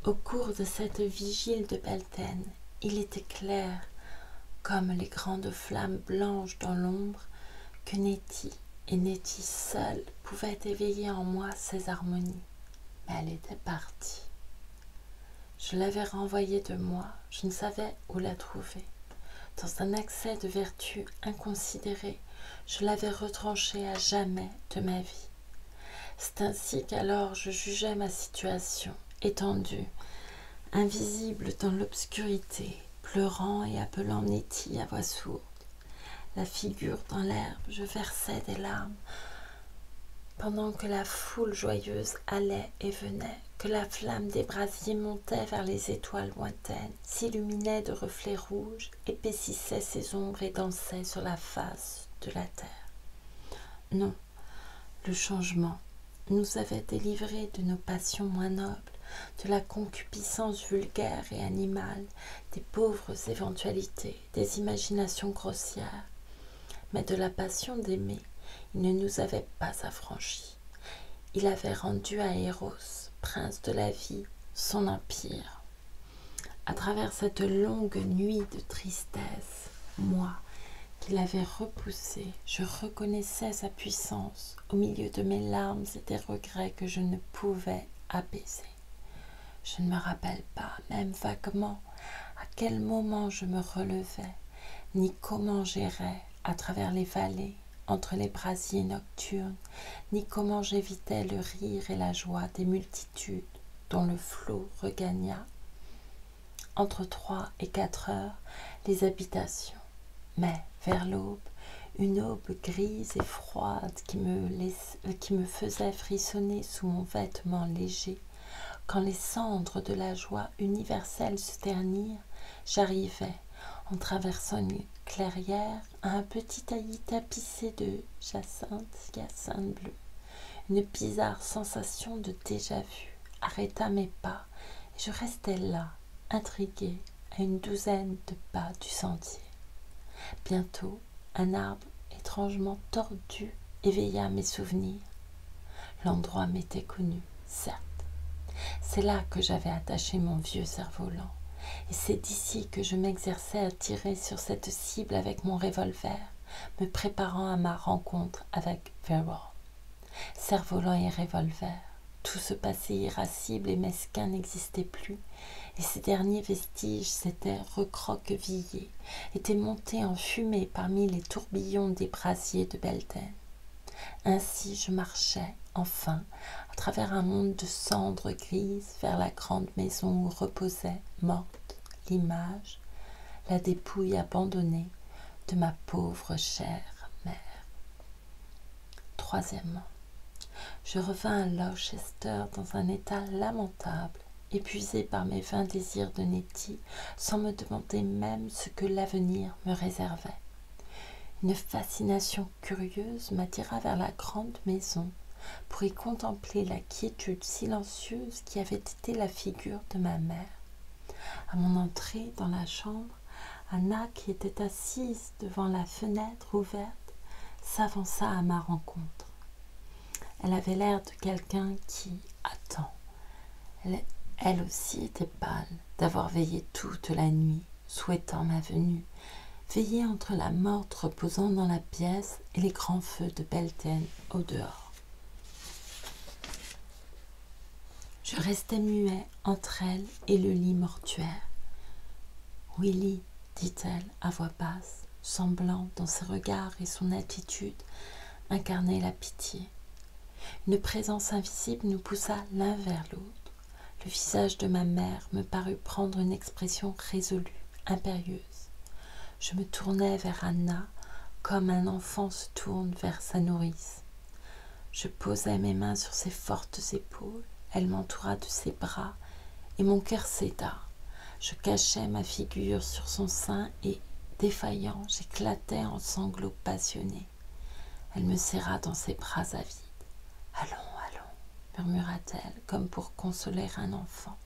au cours de cette vigile de Beltane, il était clair, comme les grandes flammes blanches dans l'ombre, que Nettie, et Nettie seule, pouvaient éveiller en moi ces harmonies. Mais elle était partie. Je l'avais renvoyée de moi, je ne savais où la trouver. Dans un accès de vertu inconsidérée, je l'avais retranchée à jamais de ma vie. C'est ainsi qu'alors je jugeais ma situation, étendue, invisible dans l'obscurité, pleurant et appelant Nettie à voix sourde. La figure dans l'herbe, je versais des larmes, pendant que la foule joyeuse allait et venait, que la flamme des brasiers montait vers les étoiles lointaines, s'illuminait de reflets rouges, épaississait ses ombres et dansait sur la face de la terre. Non, le changement nous avait délivrés de nos passions moins nobles, de la concupiscence vulgaire et animale, des pauvres éventualités, des imaginations grossières. Mais de la passion d'aimer, il ne nous avait pas affranchis. Il avait rendu à Eros, prince de la vie, son empire. À travers cette longue nuit de tristesse, moi, qui l'avais repoussé, je reconnaissais sa puissance au milieu de mes larmes et des regrets que je ne pouvais apaiser. Je ne me rappelle pas, même vaguement, à quel moment je me relevais, ni comment j'irais à travers les vallées, entre les brasiers nocturnes, ni comment j'évitais le rire et la joie des multitudes dont le flot regagna, entre 3 et 4 heures, les habitations. Mais, vers l'aube, une aube grise et froide qui me faisait frissonner sous mon vêtement léger, quand les cendres de la joie universelle se ternirent, j'arrivais, en traversant une clairière, à un petit taillis tapissé de hyacinthes bleues. Une bizarre sensation de déjà-vu arrêta mes pas, et je restai là, intriguée, à une douzaine de pas du sentier. Bientôt, un arbre étrangement tordu éveilla mes souvenirs. L'endroit m'était connu, certes. C'est là que j'avais attaché mon vieux cerf-volant, et c'est d'ici que je m'exerçais à tirer sur cette cible avec mon revolver, me préparant à ma rencontre avec Verwolf. Cerf-volant et revolver, tout ce passé irascible et mesquin n'existait plus, et ces derniers vestiges s'étaient recroquevillés, étaient montés en fumée parmi les tourbillons des brasiers de Belden. Ainsi je marchais, enfin, à travers un monde de cendres grises vers la grande maison où reposait, morte, l'image, la dépouille abandonnée de ma pauvre chère mère. Troisièmement, je revins à Lauchester dans un état lamentable, épuisé par mes vains désirs de Nettie, sans me demander même ce que l'avenir me réservait. Une fascination curieuse m'attira vers la grande maison pour y contempler la quiétude silencieuse qui avait été la figure de ma mère. À mon entrée dans la chambre, Anna, qui était assise devant la fenêtre ouverte, s'avança à ma rencontre. Elle avait l'air de quelqu'un qui attend. Elle aussi était pâle d'avoir veillé toute la nuit, souhaitant ma venue, veillée entre la morte reposant dans la pièce et les grands feux de Belden au dehors. Je restais muet entre elle et le lit mortuaire. « Willy, dit-elle à voix basse, semblant dans ses regards et son attitude incarner la pitié. Une présence invisible nous poussa l'un vers l'autre. Le visage de ma mère me parut prendre une expression résolue, impérieuse. Je me tournai vers Anna comme un enfant se tourne vers sa nourrice. Je posai mes mains sur ses fortes épaules, elle m'entoura de ses bras et mon cœur céda. Je cachai ma figure sur son sein et, défaillant, j'éclatai en sanglots passionnés. Elle me serra dans ses bras avides. « Allons, allons, murmura-t-elle, comme pour consoler un enfant.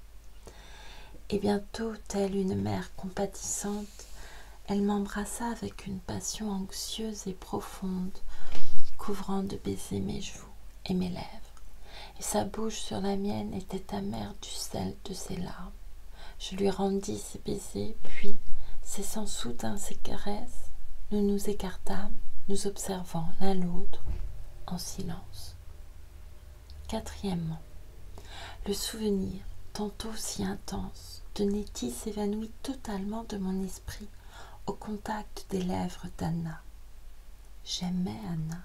Et bientôt, telle une mère compatissante, elle m'embrassa avec une passion anxieuse et profonde, couvrant de baisers mes joues et mes lèvres, et sa bouche sur la mienne était amère du sel de ses larmes. Je lui rendis ses baisers, puis, cessant soudain ses caresses, nous nous écartâmes, nous observant l'un l'autre en silence. Quatrièmement, le souvenir, tantôt si intense, de Nettie s'évanouit totalement de mon esprit au contact des lèvres d'Anna. J'aimais Anna.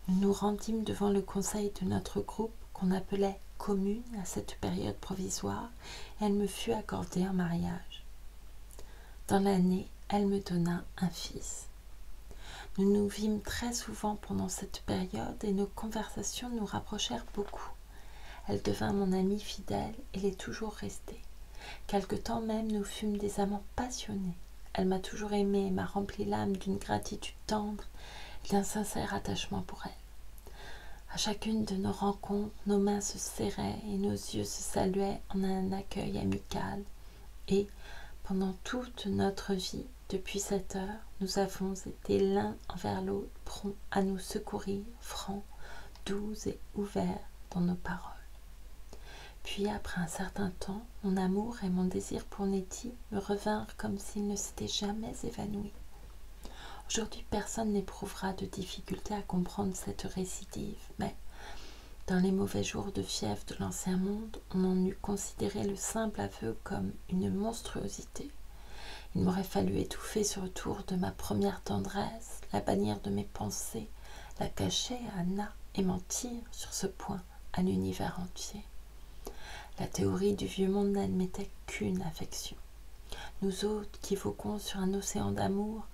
Nous nous rendîmes devant le conseil de notre groupe qu'on appelait commune à cette période provisoire et elle me fut accordée en mariage. Dans l'année, elle me donna un fils. Nous nous vîmes très souvent pendant cette période et nos conversations nous rapprochèrent beaucoup. Elle devint mon amie fidèle et l'est toujours restée. Quelque temps même, nous fûmes des amants passionnés. Elle m'a toujours aimé et m'a rempli l'âme d'une gratitude tendre et d'un sincère attachement pour elle. À chacune de nos rencontres, nos mains se serraient et nos yeux se saluaient en un accueil amical. Et, pendant toute notre vie, depuis cette heure, nous avons été l'un envers l'autre, prompts à nous secourir, francs, doux et ouverts dans nos paroles. Puis, après un certain temps, mon amour et mon désir pour Nettie me revinrent comme s'ils ne s'étaient jamais évanouis. Aujourd'hui, personne n'éprouvera de difficulté à comprendre cette récidive, mais dans les mauvais jours de fièvre de l'ancien monde, on en eût considéré le simple aveu comme une monstruosité. Il m'aurait fallu étouffer ce retour de ma première tendresse, la bannir de mes pensées, la cacher à Anna et mentir sur ce point à l'univers entier. La théorie du vieux monde n'admettait qu'une affection. Nous autres, qui voguons sur un océan d'amour,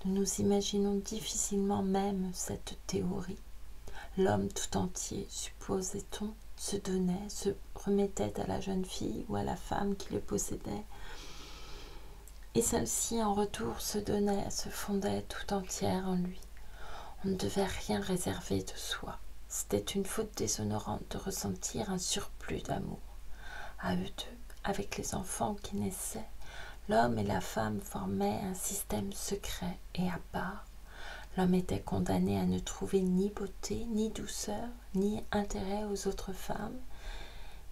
nous nous imaginons difficilement même cette théorie. L'homme tout entier, supposait-on, se donnait, se remettait à la jeune fille ou à la femme qui le possédait, et celle-ci en retour se donnait, se fondait tout entière en lui. On ne devait rien réserver de soi. C'était une faute déshonorante de ressentir un surplus d'amour. À eux deux, avec les enfants qui naissaient, l'homme et la femme formaient un système secret et à part. L'homme était condamné à ne trouver ni beauté, ni douceur, ni intérêt aux autres femmes,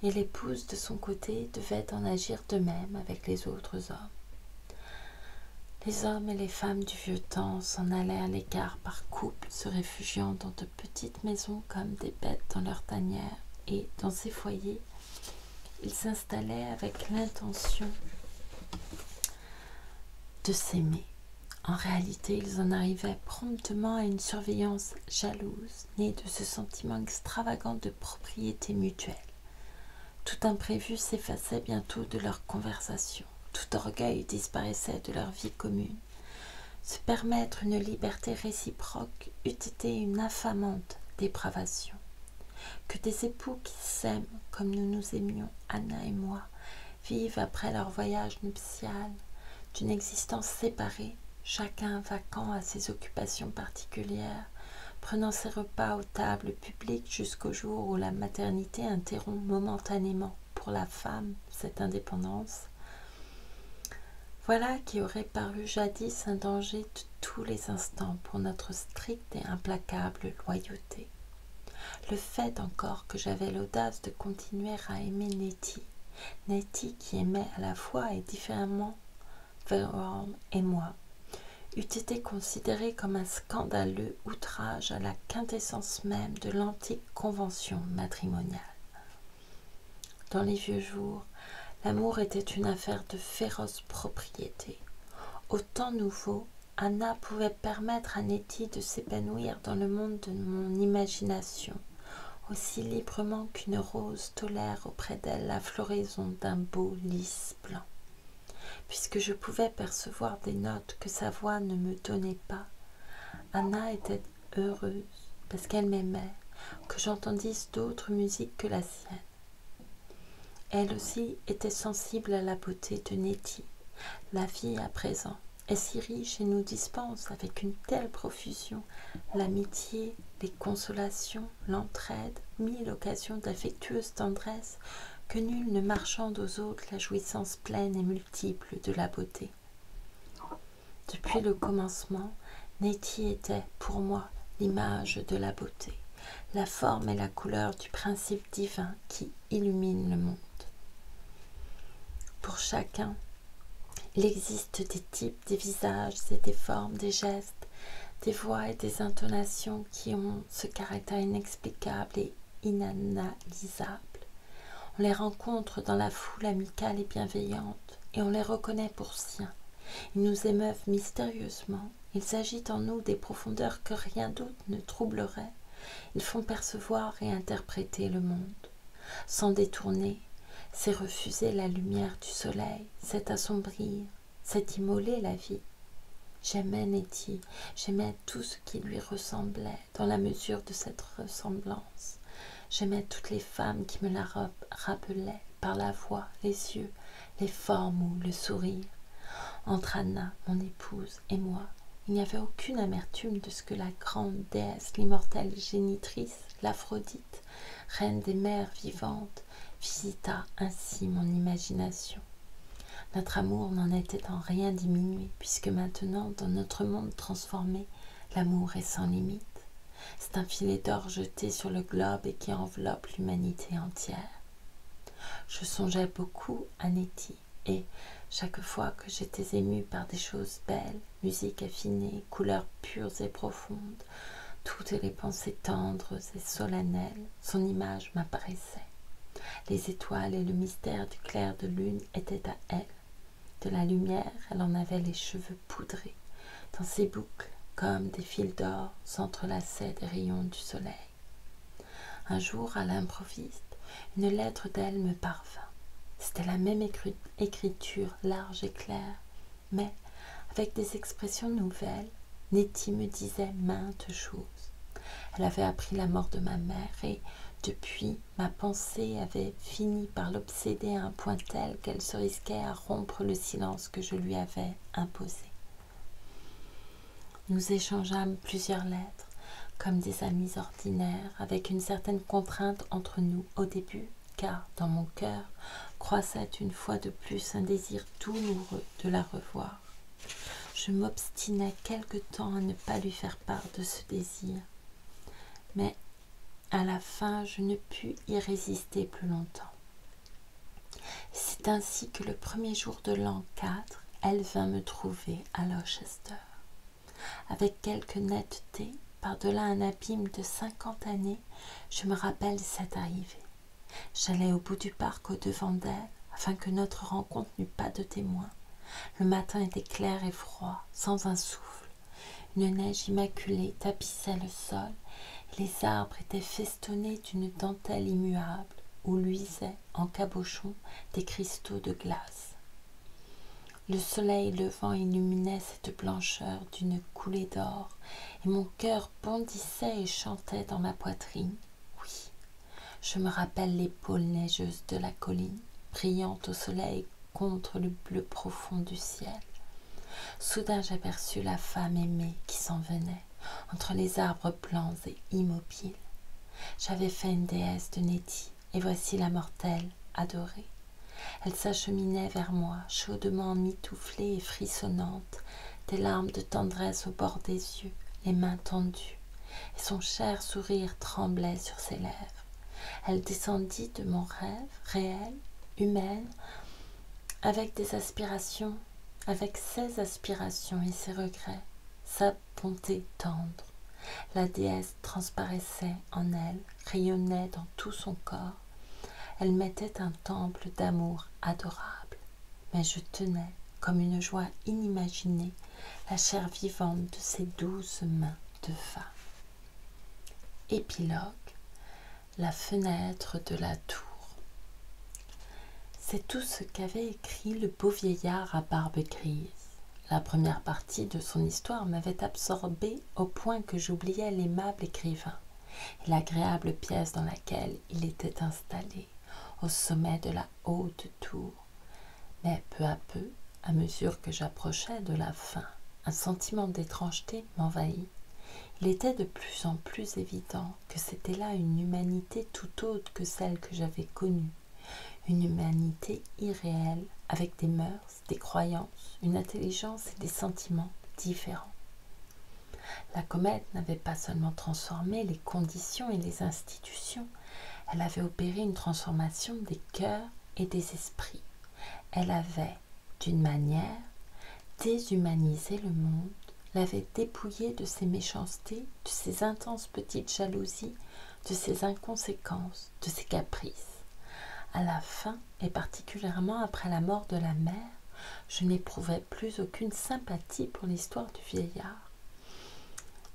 et l'épouse de son côté devait en agir de même avec les autres hommes. Les hommes et les femmes du vieux temps s'en allaient à l'écart par couples, se réfugiant dans de petites maisons comme des bêtes dans leur tanière, et dans ces foyers, ils s'installaient avec l'intention de s'aimer. En réalité, ils en arrivaient promptement à une surveillance jalouse, née de ce sentiment extravagant de propriété mutuelle. Tout imprévu s'effaçait bientôt de leur conversation. Tout orgueil disparaissait de leur vie commune. Se permettre une liberté réciproque eût été une infamante dépravation. Que des époux qui s'aiment comme nous nous aimions, Anna et moi, vivent après leur voyage nuptial d'une existence séparée, chacun vaquant à ses occupations particulières, prenant ses repas aux tables publiques jusqu'au jour où la maternité interrompt momentanément pour la femme cette indépendance. Voilà qui aurait paru jadis un danger de tous les instants pour notre stricte et implacable loyauté. Le fait encore que j'avais l'audace de continuer à aimer Nettie qui aimait à la fois et différemment Verworn et moi, eût été considéré comme un scandaleux outrage à la quintessence même de l'antique convention matrimoniale. Dans les vieux jours, l'amour était une affaire de féroce propriété. Au temps nouveau, Anna pouvait permettre à Nettie de s'épanouir dans le monde de mon imagination, aussi librement qu'une rose tolère auprès d'elle la floraison d'un beau lys blanc. Puisque je pouvais percevoir des notes que sa voix ne me donnait pas, Anna était heureuse parce qu'elle m'aimait, que j'entendisse d'autres musiques que la sienne. Elle aussi était sensible à la beauté de Nettie. La vie à présent est si riche et nous dispense avec une telle profusion l'amitié, les consolations, l'entraide, mille occasions d'affectueuse tendresse, que nul ne marchande aux autres la jouissance pleine et multiple de la beauté. Depuis le commencement, Nettie était, pour moi, l'image de la beauté, la forme et la couleur du principe divin qui illumine le monde. Pour chacun, il existe des types, des visages et des formes, des gestes, des voix et des intonations qui ont ce caractère inexplicable et inanalysable. On les rencontre dans la foule amicale et bienveillante, et on les reconnaît pour siens. Ils nous émeuvent mystérieusement, ils agitent en nous des profondeurs que rien d'autre ne troublerait. Ils font percevoir et interpréter le monde. Sans détourner, c'est refuser la lumière du soleil, c'est assombrir, c'est immoler la vie. J'aimais Nettie, j'aimais tout ce qui lui ressemblait dans la mesure de cette ressemblance. J'aimais toutes les femmes qui me la rappelaient par la voix, les yeux, les formes ou le sourire. Entre Anna, mon épouse, et moi, il n'y avait aucune amertume de ce que la grande déesse, l'immortelle génitrice, l'Aphrodite, reine des mers vivantes, visita ainsi mon imagination. Notre amour n'en était en rien diminué, puisque maintenant, dans notre monde transformé, l'amour est sans limite. C'est un filet d'or jeté sur le globe et qui enveloppe l'humanité entière. Je songeais beaucoup à Nettie, et chaque fois que j'étais émue par des choses belles, musique affinée, couleurs pures et profondes, toutes les pensées tendres et solennelles, son image m'apparaissait. Les étoiles et le mystère du clair de lune étaient à elle. De la lumière, elle en avait les cheveux poudrés. Dans ses boucles, comme des fils d'or, s'entrelaçaient des rayons du soleil. Un jour, à l'improviste, une lettre d'elle me parvint. C'était la même écriture large et claire, mais avec des expressions nouvelles. Nettie me disait maintes choses. Elle avait appris la mort de ma mère et, depuis, ma pensée avait fini par l'obséder à un point tel qu'elle se risquait à rompre le silence que je lui avais imposé. Nous échangeâmes plusieurs lettres, comme des amis ordinaires, avec une certaine contrainte entre nous au début, car dans mon cœur croissait une fois de plus un désir douloureux de la revoir. Je m'obstinai quelque temps à ne pas lui faire part de ce désir, mais à la fin je ne pus y résister plus longtemps. C'est ainsi que le premier jour de l'an 4, elle vint me trouver à Lauchester. Avec quelque netteté, par-delà un abîme de 50 années, je me rappelle cette arrivée. J'allais au bout du parc au-devant d'elle, afin que notre rencontre n'eût pas de témoin. Le matin était clair et froid, sans un souffle. Une neige immaculée tapissait le sol, et les arbres étaient festonnés d'une dentelle immuable, où luisaient, en cabochon, des cristaux de glace. Le soleil levant illuminait cette blancheur d'une coulée d'or, et mon cœur bondissait et chantait dans ma poitrine. Oui, je me rappelle l'épaule neigeuse de la colline, brillant au soleil contre le bleu profond du ciel. Soudain j'aperçus la femme aimée qui s'en venait, entre les arbres blancs et immobiles. J'avais fait une déesse de Nettie, et voici la mortelle adorée. Elle s'acheminait vers moi, chaudement mitouflée et frissonnante, des larmes de tendresse au bord des yeux, les mains tendues, et son cher sourire tremblait sur ses lèvres. Elle descendit de mon rêve, réelle, humaine, avec ses aspirations et ses regrets, sa bonté tendre. La déesse transparaissait en elle, rayonnait dans tout son corps. Elle m'était un temple d'amour adorable, mais je tenais, comme une joie inimaginée, la chair vivante de ses douces mains de femme. Épilogue. La fenêtre de la tour. C'est tout ce qu'avait écrit le beau vieillard à barbe grise. La première partie de son histoire m'avait absorbée au point que j'oubliais l'aimable écrivain et l'agréable pièce dans laquelle il était installé, au sommet de la haute tour. Mais peu à peu, à mesure que j'approchais de la fin, un sentiment d'étrangeté m'envahit. Il était de plus en plus évident que c'était là une humanité tout autre que celle que j'avais connue, une humanité irréelle, avec des mœurs, des croyances, une intelligence et des sentiments différents. La comète n'avait pas seulement transformé les conditions et les institutions, elle avait opéré une transformation des cœurs et des esprits. Elle avait, d'une manière, déshumanisé le monde, l'avait dépouillé de ses méchancetés, de ses intenses petites jalousies, de ses inconséquences, de ses caprices. À la fin, et particulièrement après la mort de la mère, je n'éprouvais plus aucune sympathie pour l'histoire du vieillard.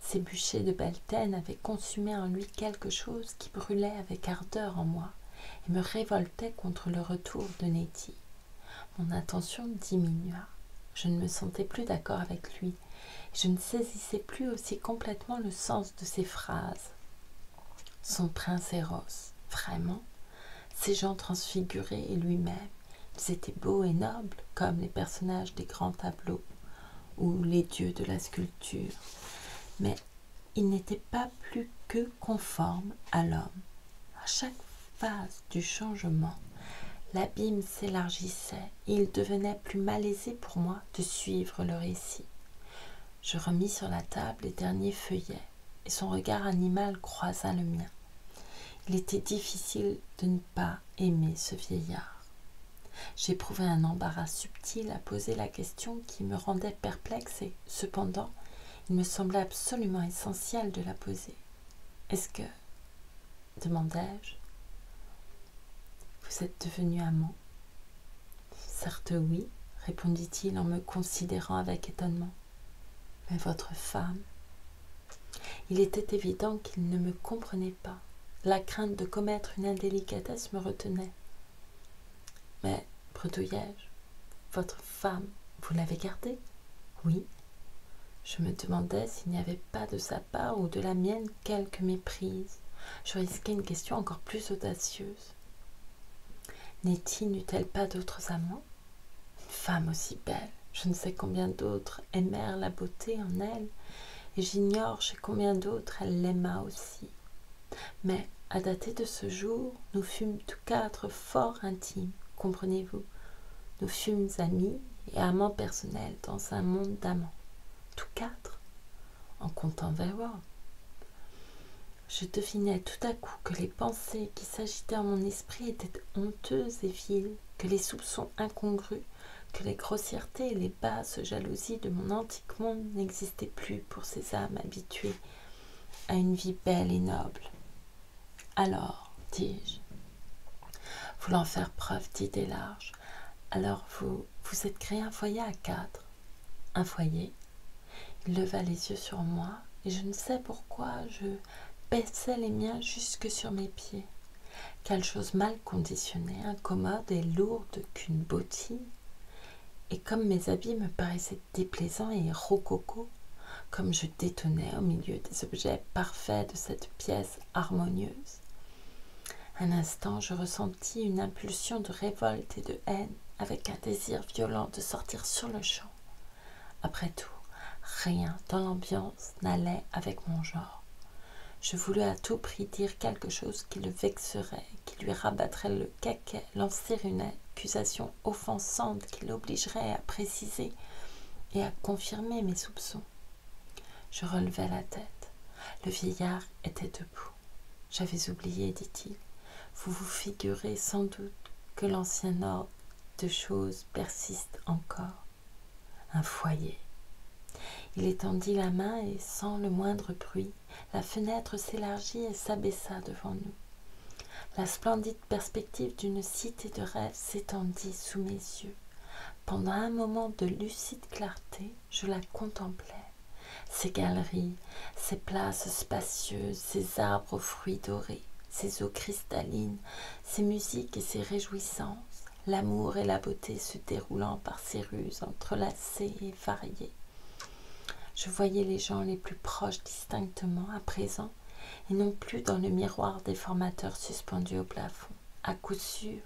Ces bûchers de Beltaine avaient consumé en lui quelque chose qui brûlait avec ardeur en moi et me révoltait contre le retour de Nettie. Mon attention diminua. Je ne me sentais plus d'accord avec lui. Je ne saisissais plus aussi complètement le sens de ses phrases. Son prince Eros, vraiment, ces gens transfigurés et lui-même, ils étaient beaux et nobles comme les personnages des grands tableaux ou les dieux de la sculpture, mais ils n'étaient pas plus que conformes à l'homme. À chaque phase du changement, l'abîme s'élargissait et il devenait plus malaisé pour moi de suivre le récit. Je remis sur la table les derniers feuillets et son regard animal croisa le mien. Il était difficile de ne pas aimer ce vieillard. J'éprouvais un embarras subtil à poser la question qui me rendait perplexe et, cependant, il me semblait absolument essentiel de la poser. « Est-ce que, demandai-je, vous êtes devenus amants ?»« Certes oui, répondit-il en me considérant avec étonnement. Mais votre femme ?» Il était évident qu'il ne me comprenait pas. La crainte de commettre une indélicatesse me retenait. « Mais, bredouillai-je, votre femme, vous l'avez gardée ?»« Oui. » Je me demandais s'il n'y avait pas de sa part ou de la mienne quelque méprise. Je risquais une question encore plus audacieuse. Nettie n'eut-elle pas d'autres amants? Une femme aussi belle, je ne sais combien d'autres aimèrent la beauté en elle, et j'ignore chez combien d'autres elle l'aima aussi. Mais, à dater de ce jour, nous fûmes tous quatre fort intimes, comprenez-vous? Nous fûmes amis et amants personnels dans un monde d'amants. Tous quatre, en comptant Verworth. Je devinais tout à coup que les pensées qui s'agitaient en mon esprit étaient honteuses et viles, que les soupçons incongrus, que les grossièretés et les basses jalousies de mon antique monde n'existaient plus pour ces âmes habituées à une vie belle et noble. Alors, dis-je, voulant faire preuve d'idées larges, alors vous êtes créé un foyer à quatre. Un foyer? Il leva les yeux sur moi, et je ne sais pourquoi je baissais les miens jusque sur mes pieds. Quelle chose mal conditionnée, incommode et lourde qu'une bottine. Et comme mes habits me paraissaient déplaisants et rococo, comme je détonnais au milieu des objets parfaits de cette pièce harmonieuse. Un instant, je ressentis une impulsion de révolte et de haine, avec un désir violent de sortir sur le champ. Après tout, rien dans l'ambiance n'allait avec mon genre. Je voulus à tout prix dire quelque chose qui le vexerait, qui lui rabattrait le caquet, lancer une accusation offensante qui l'obligerait à préciser et à confirmer mes soupçons. Je relevai la tête. Le vieillard était debout. « J'avais oublié, dit-il. Vous vous figurez sans doute que l'ancien ordre de choses persiste encore. Un foyer. » Il étendit la main et, sans le moindre bruit, la fenêtre s'élargit et s'abaissa devant nous. La splendide perspective d'une cité de rêve s'étendit sous mes yeux. Pendant un moment de lucide clarté, je la contemplais. Ces galeries, ces places spacieuses, ces arbres aux fruits dorés, ces eaux cristallines, ces musiques et ces réjouissances, l'amour et la beauté se déroulant par ces rues entrelacées et variées. Je voyais les gens les plus proches distinctement à présent, et non plus dans le miroir déformateur suspendu au plafond. À coup sûr,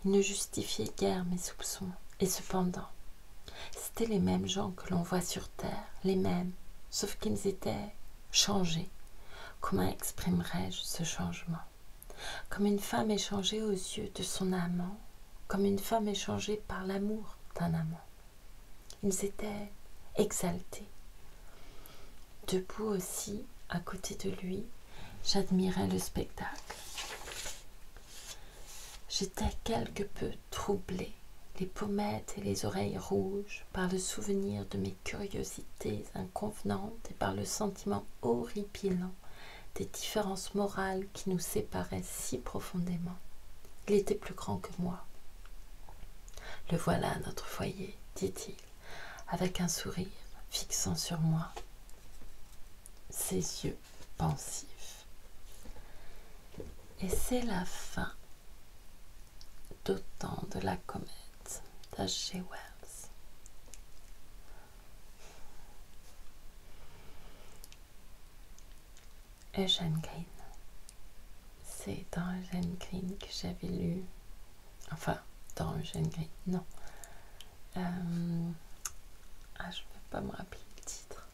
ils ne justifiaient guère mes soupçons. Et cependant, c'étaient les mêmes gens que l'on voit sur terre, les mêmes, sauf qu'ils étaient changés. Comment exprimerais-je ce changement? Comme une femme est changée aux yeux de son amant, comme une femme est changée par l'amour d'un amant. Ils étaient exaltés. Debout aussi, à côté de lui, j'admirais le spectacle. J'étais quelque peu troublée, les pommettes et les oreilles rouges, par le souvenir de mes curiosités inconvenantes et par le sentiment horripilant des différences morales qui nous séparaient si profondément. Il était plus grand que moi. Le voilà, notre foyer, dit-il, avec un sourire fixant sur moi ses yeux pensifs. Et c'est la fin d'Autant de la comète d'H.G. Wells. Eugène Green. C'est dans Eugène Green que j'avais lu, enfin, dans Eugène Green, non. Je ne peux pas me rappeler le titre.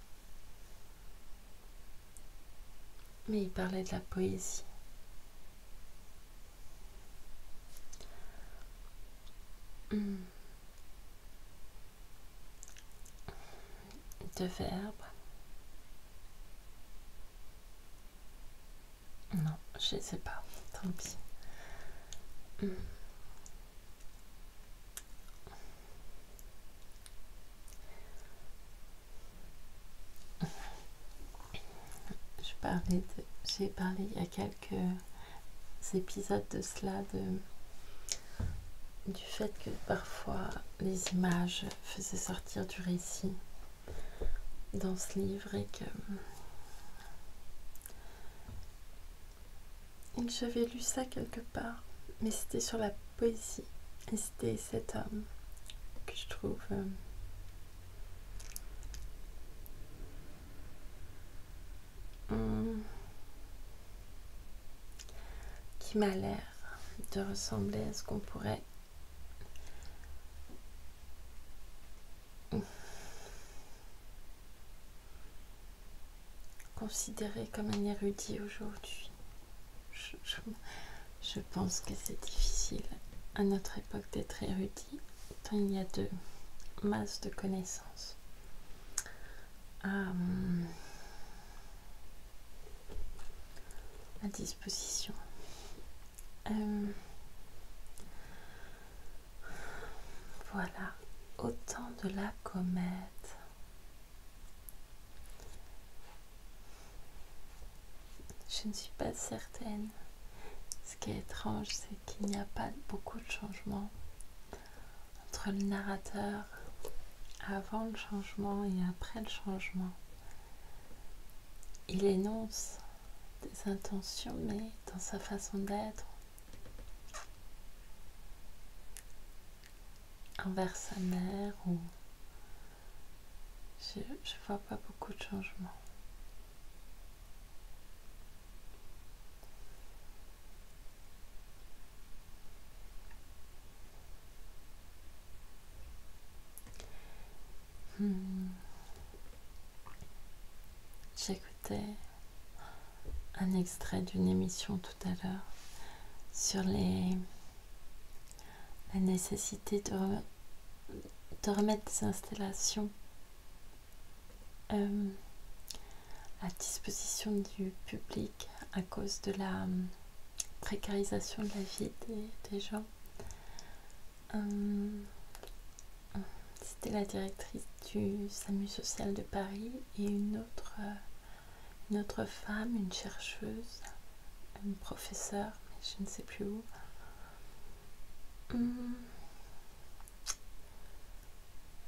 Mais il parlait de la poésie. De verbes. Non, je ne sais pas, tant pis. J'ai parlé il y a quelques épisodes de cela du fait que parfois les images faisaient sortir du récit dans ce livre et que j'avais lu ça quelque part, mais c'était sur la poésie et c'était cet homme que je trouve qui m'a l'air de ressembler à ce qu'on pourrait considéré comme un érudit aujourd'hui. Je pense que c'est difficile à notre époque d'être érudit, tant il y a de masse de connaissances à disposition. Voilà, Autant de la comète. Je ne suis pas certaine. Ce qui est étrange, c'est qu'il n'y a pas beaucoup de changements entre le narrateur avant le changement et après le changement. Il énonce des intentions, mais dans sa façon d'être, envers sa mère, ou je vois pas beaucoup de changements. J'écoutais un extrait d'une émission tout à l'heure sur la nécessité de remettre des installations à disposition du public à cause de la précarisation de la vie des gens. C'était la directrice du SAMU social de Paris et une autre femme, une chercheuse, une professeure, mais je ne sais plus où.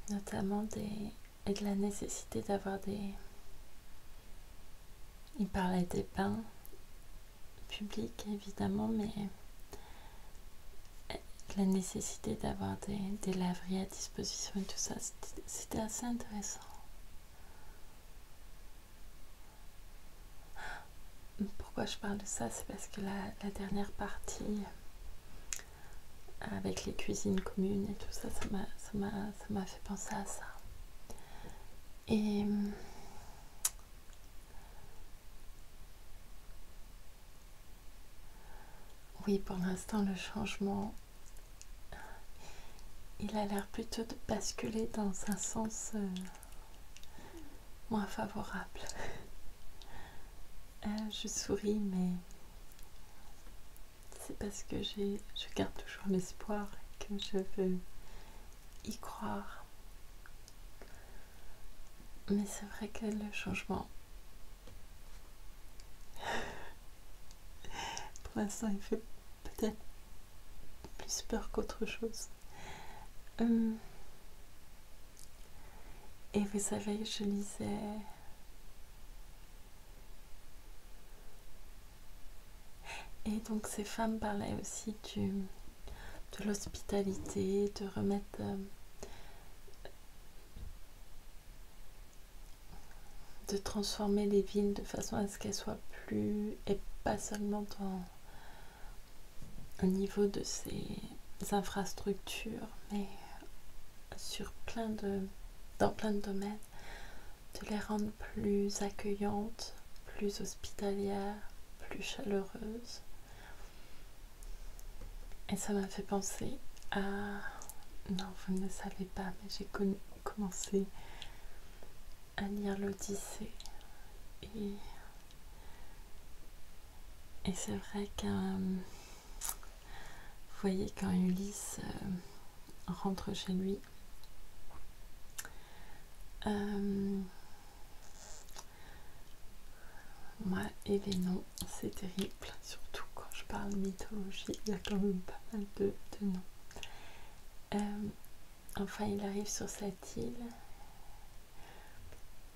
Notamment et de la nécessité d'avoir il parlait des bains publics évidemment, mais de la nécessité d'avoir des laveries à disposition et tout ça, c'était assez intéressant. Pourquoi je parle de ça, c'est parce que la dernière partie avec les cuisines communes et tout ça, ça m'a fait penser à ça. Et oui, pour l'instant, le changement, il a l'air plutôt de basculer dans un sens moins favorable. Je souris, mais c'est parce que je garde toujours l'espoir et que je veux y croire. Mais c'est vrai que le changement, pour l'instant, il fait peut-être plus peur qu'autre chose. Et vous savez, je lisais et donc ces femmes parlaient aussi de l'hospitalité, de remettre de transformer les villes de façon à ce qu'elles soient plus, et pas seulement au niveau de ces infrastructures, mais dans plein de domaines, de les rendre plus accueillantes, plus hospitalières, plus chaleureuses. Et ça m'a fait penser à... Non, vous ne le savez pas, mais j'ai commencé à lire l'Odyssée. Et c'est vrai que vous voyez, quand Ulysse rentre chez lui, moi et les noms, c'est terrible, surtout quand je parle mythologie, il y a quand même pas mal de noms. Enfin, il arrive sur cette île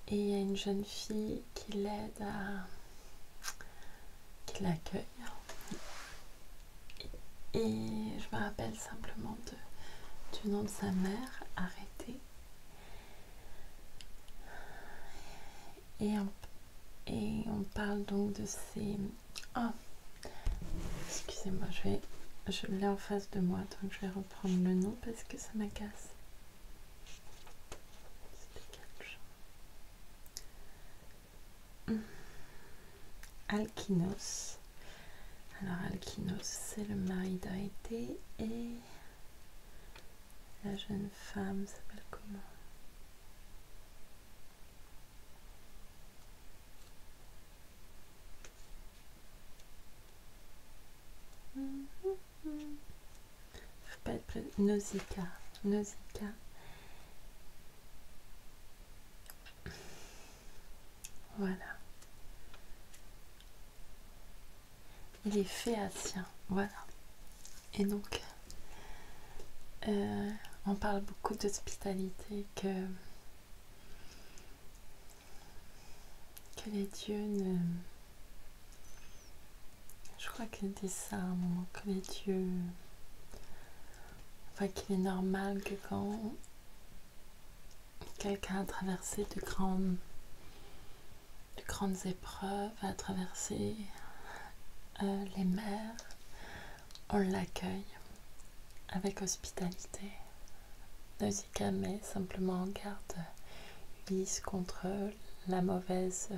et il y a une jeune fille qui l'aide qui l'accueille. Et je me rappelle simplement du nom de sa mère, Arrêtée. Et on parle donc de ces... Ah, excusez-moi, je l'ai en face de moi, donc je vais reprendre le nom parce que ça m'agace. Alkinoos. Alors Alkinoos, c'est le mari d'Arrêtée et la jeune femme s'appelle comment? Faut pas être Nausicaa. Voilà. Il est phéacien, voilà. Et donc, on parle beaucoup d'hospitalité, que les dieux ne... Je crois qu'il dit ça à un moment, que les dieux... Enfin, qu'il est normal que quand quelqu'un a traversé de grandes épreuves, a traversé les mers, on l'accueille avec hospitalité. Nausicaa met simplement en garde Ulysse contre la mauvaise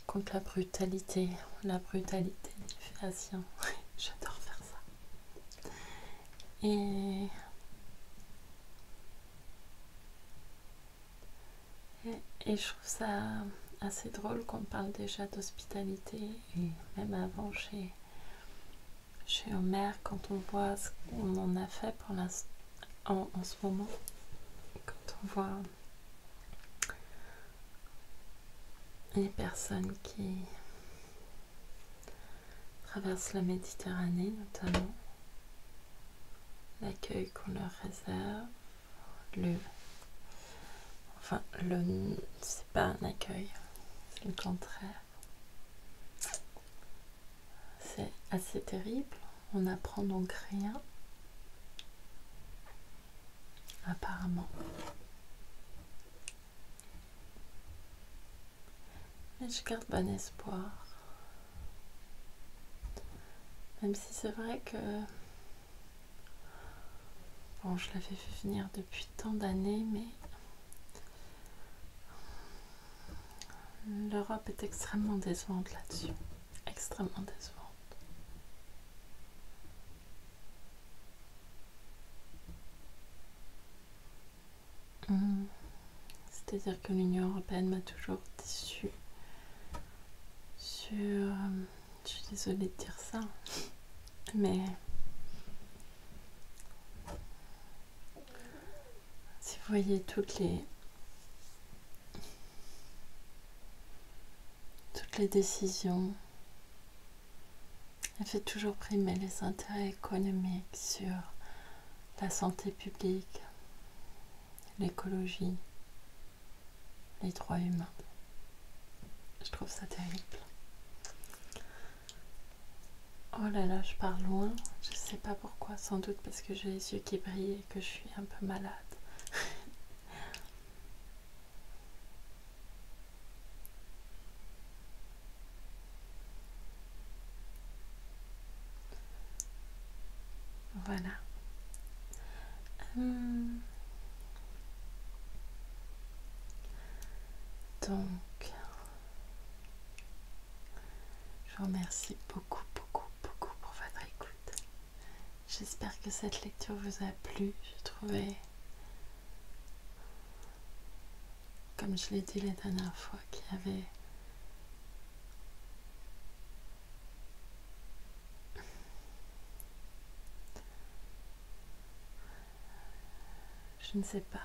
contre la brutalité des Phéaciens. J'adore faire ça. Et je trouve ça assez drôle qu'on parle déjà d'hospitalité, et même avant chez Homère, quand on voit ce qu'on en a fait pour l'instant en ce moment, quand on voit les personnes qui traversent la Méditerranée, notamment l'accueil qu'on leur réserve, c'est pas un accueil, c'est le contraire. C'est assez terrible, on n'apprend donc rien, apparemment. Mais je garde bon espoir. Même si c'est vrai que... Bon, je l'avais vu venir depuis tant d'années, mais... L'Europe est extrêmement décevante là-dessus. Extrêmement décevante. C'est-à-dire que l'Union européenne m'a toujours déçue sur... je suis désolée de dire ça, mais... Si vous voyez toutes les décisions Elle fait toujours primer les intérêts économiques sur la santé publique, l'écologie, les droits humains. Je trouve ça terrible. Oh là là, je pars loin. Je sais pas pourquoi. Sans doute parce que j'ai les yeux qui brillent et que je suis un peu malade. Voilà. Donc, je vous remercie beaucoup, beaucoup, beaucoup pour votre écoute. J'espère que cette lecture vous a plu. J'ai trouvé, comme je l'ai dit la dernière fois, qu'il y avait je ne sais pas.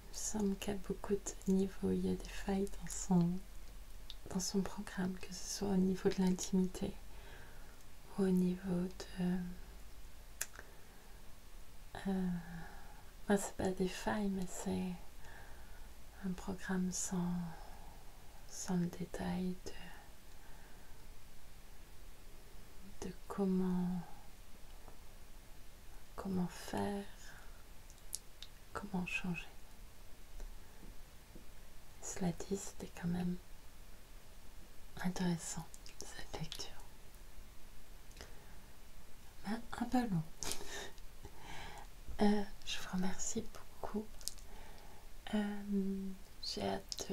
Il me semble qu'à beaucoup de niveaux, il y a des failles dans son programme, que ce soit au niveau de l'intimité ou au niveau de... c'est pas des failles, mais c'est un programme sans le détail de comment faire, comment changer. Cela dit, c'était quand même intéressant, cette lecture. Mais un peu long. Je vous remercie beaucoup. J'ai hâte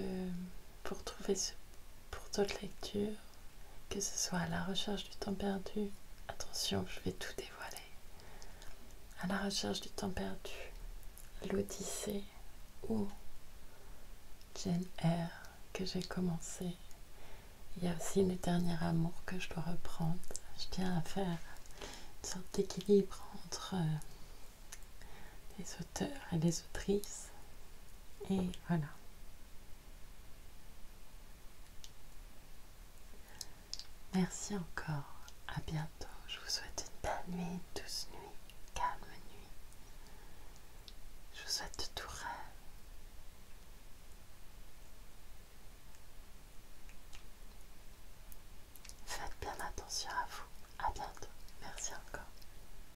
pour d'autres lectures, que ce soit à la recherche du temps perdu. Attention, je vais tout dévoiler. À la recherche du temps perdu, l'Odyssée ou Jane Eyre que j'ai commencé. Il y a aussi Le Dernier Amour que je dois reprendre. Je tiens à faire une sorte d'équilibre entre les auteurs et les autrices. Et voilà. Merci encore. À bientôt. Je vous souhaite une belle nuit, une douce nuit, calme nuit. Je vous souhaite de tout rêve. Faites bien attention à vous. À bientôt. Merci encore.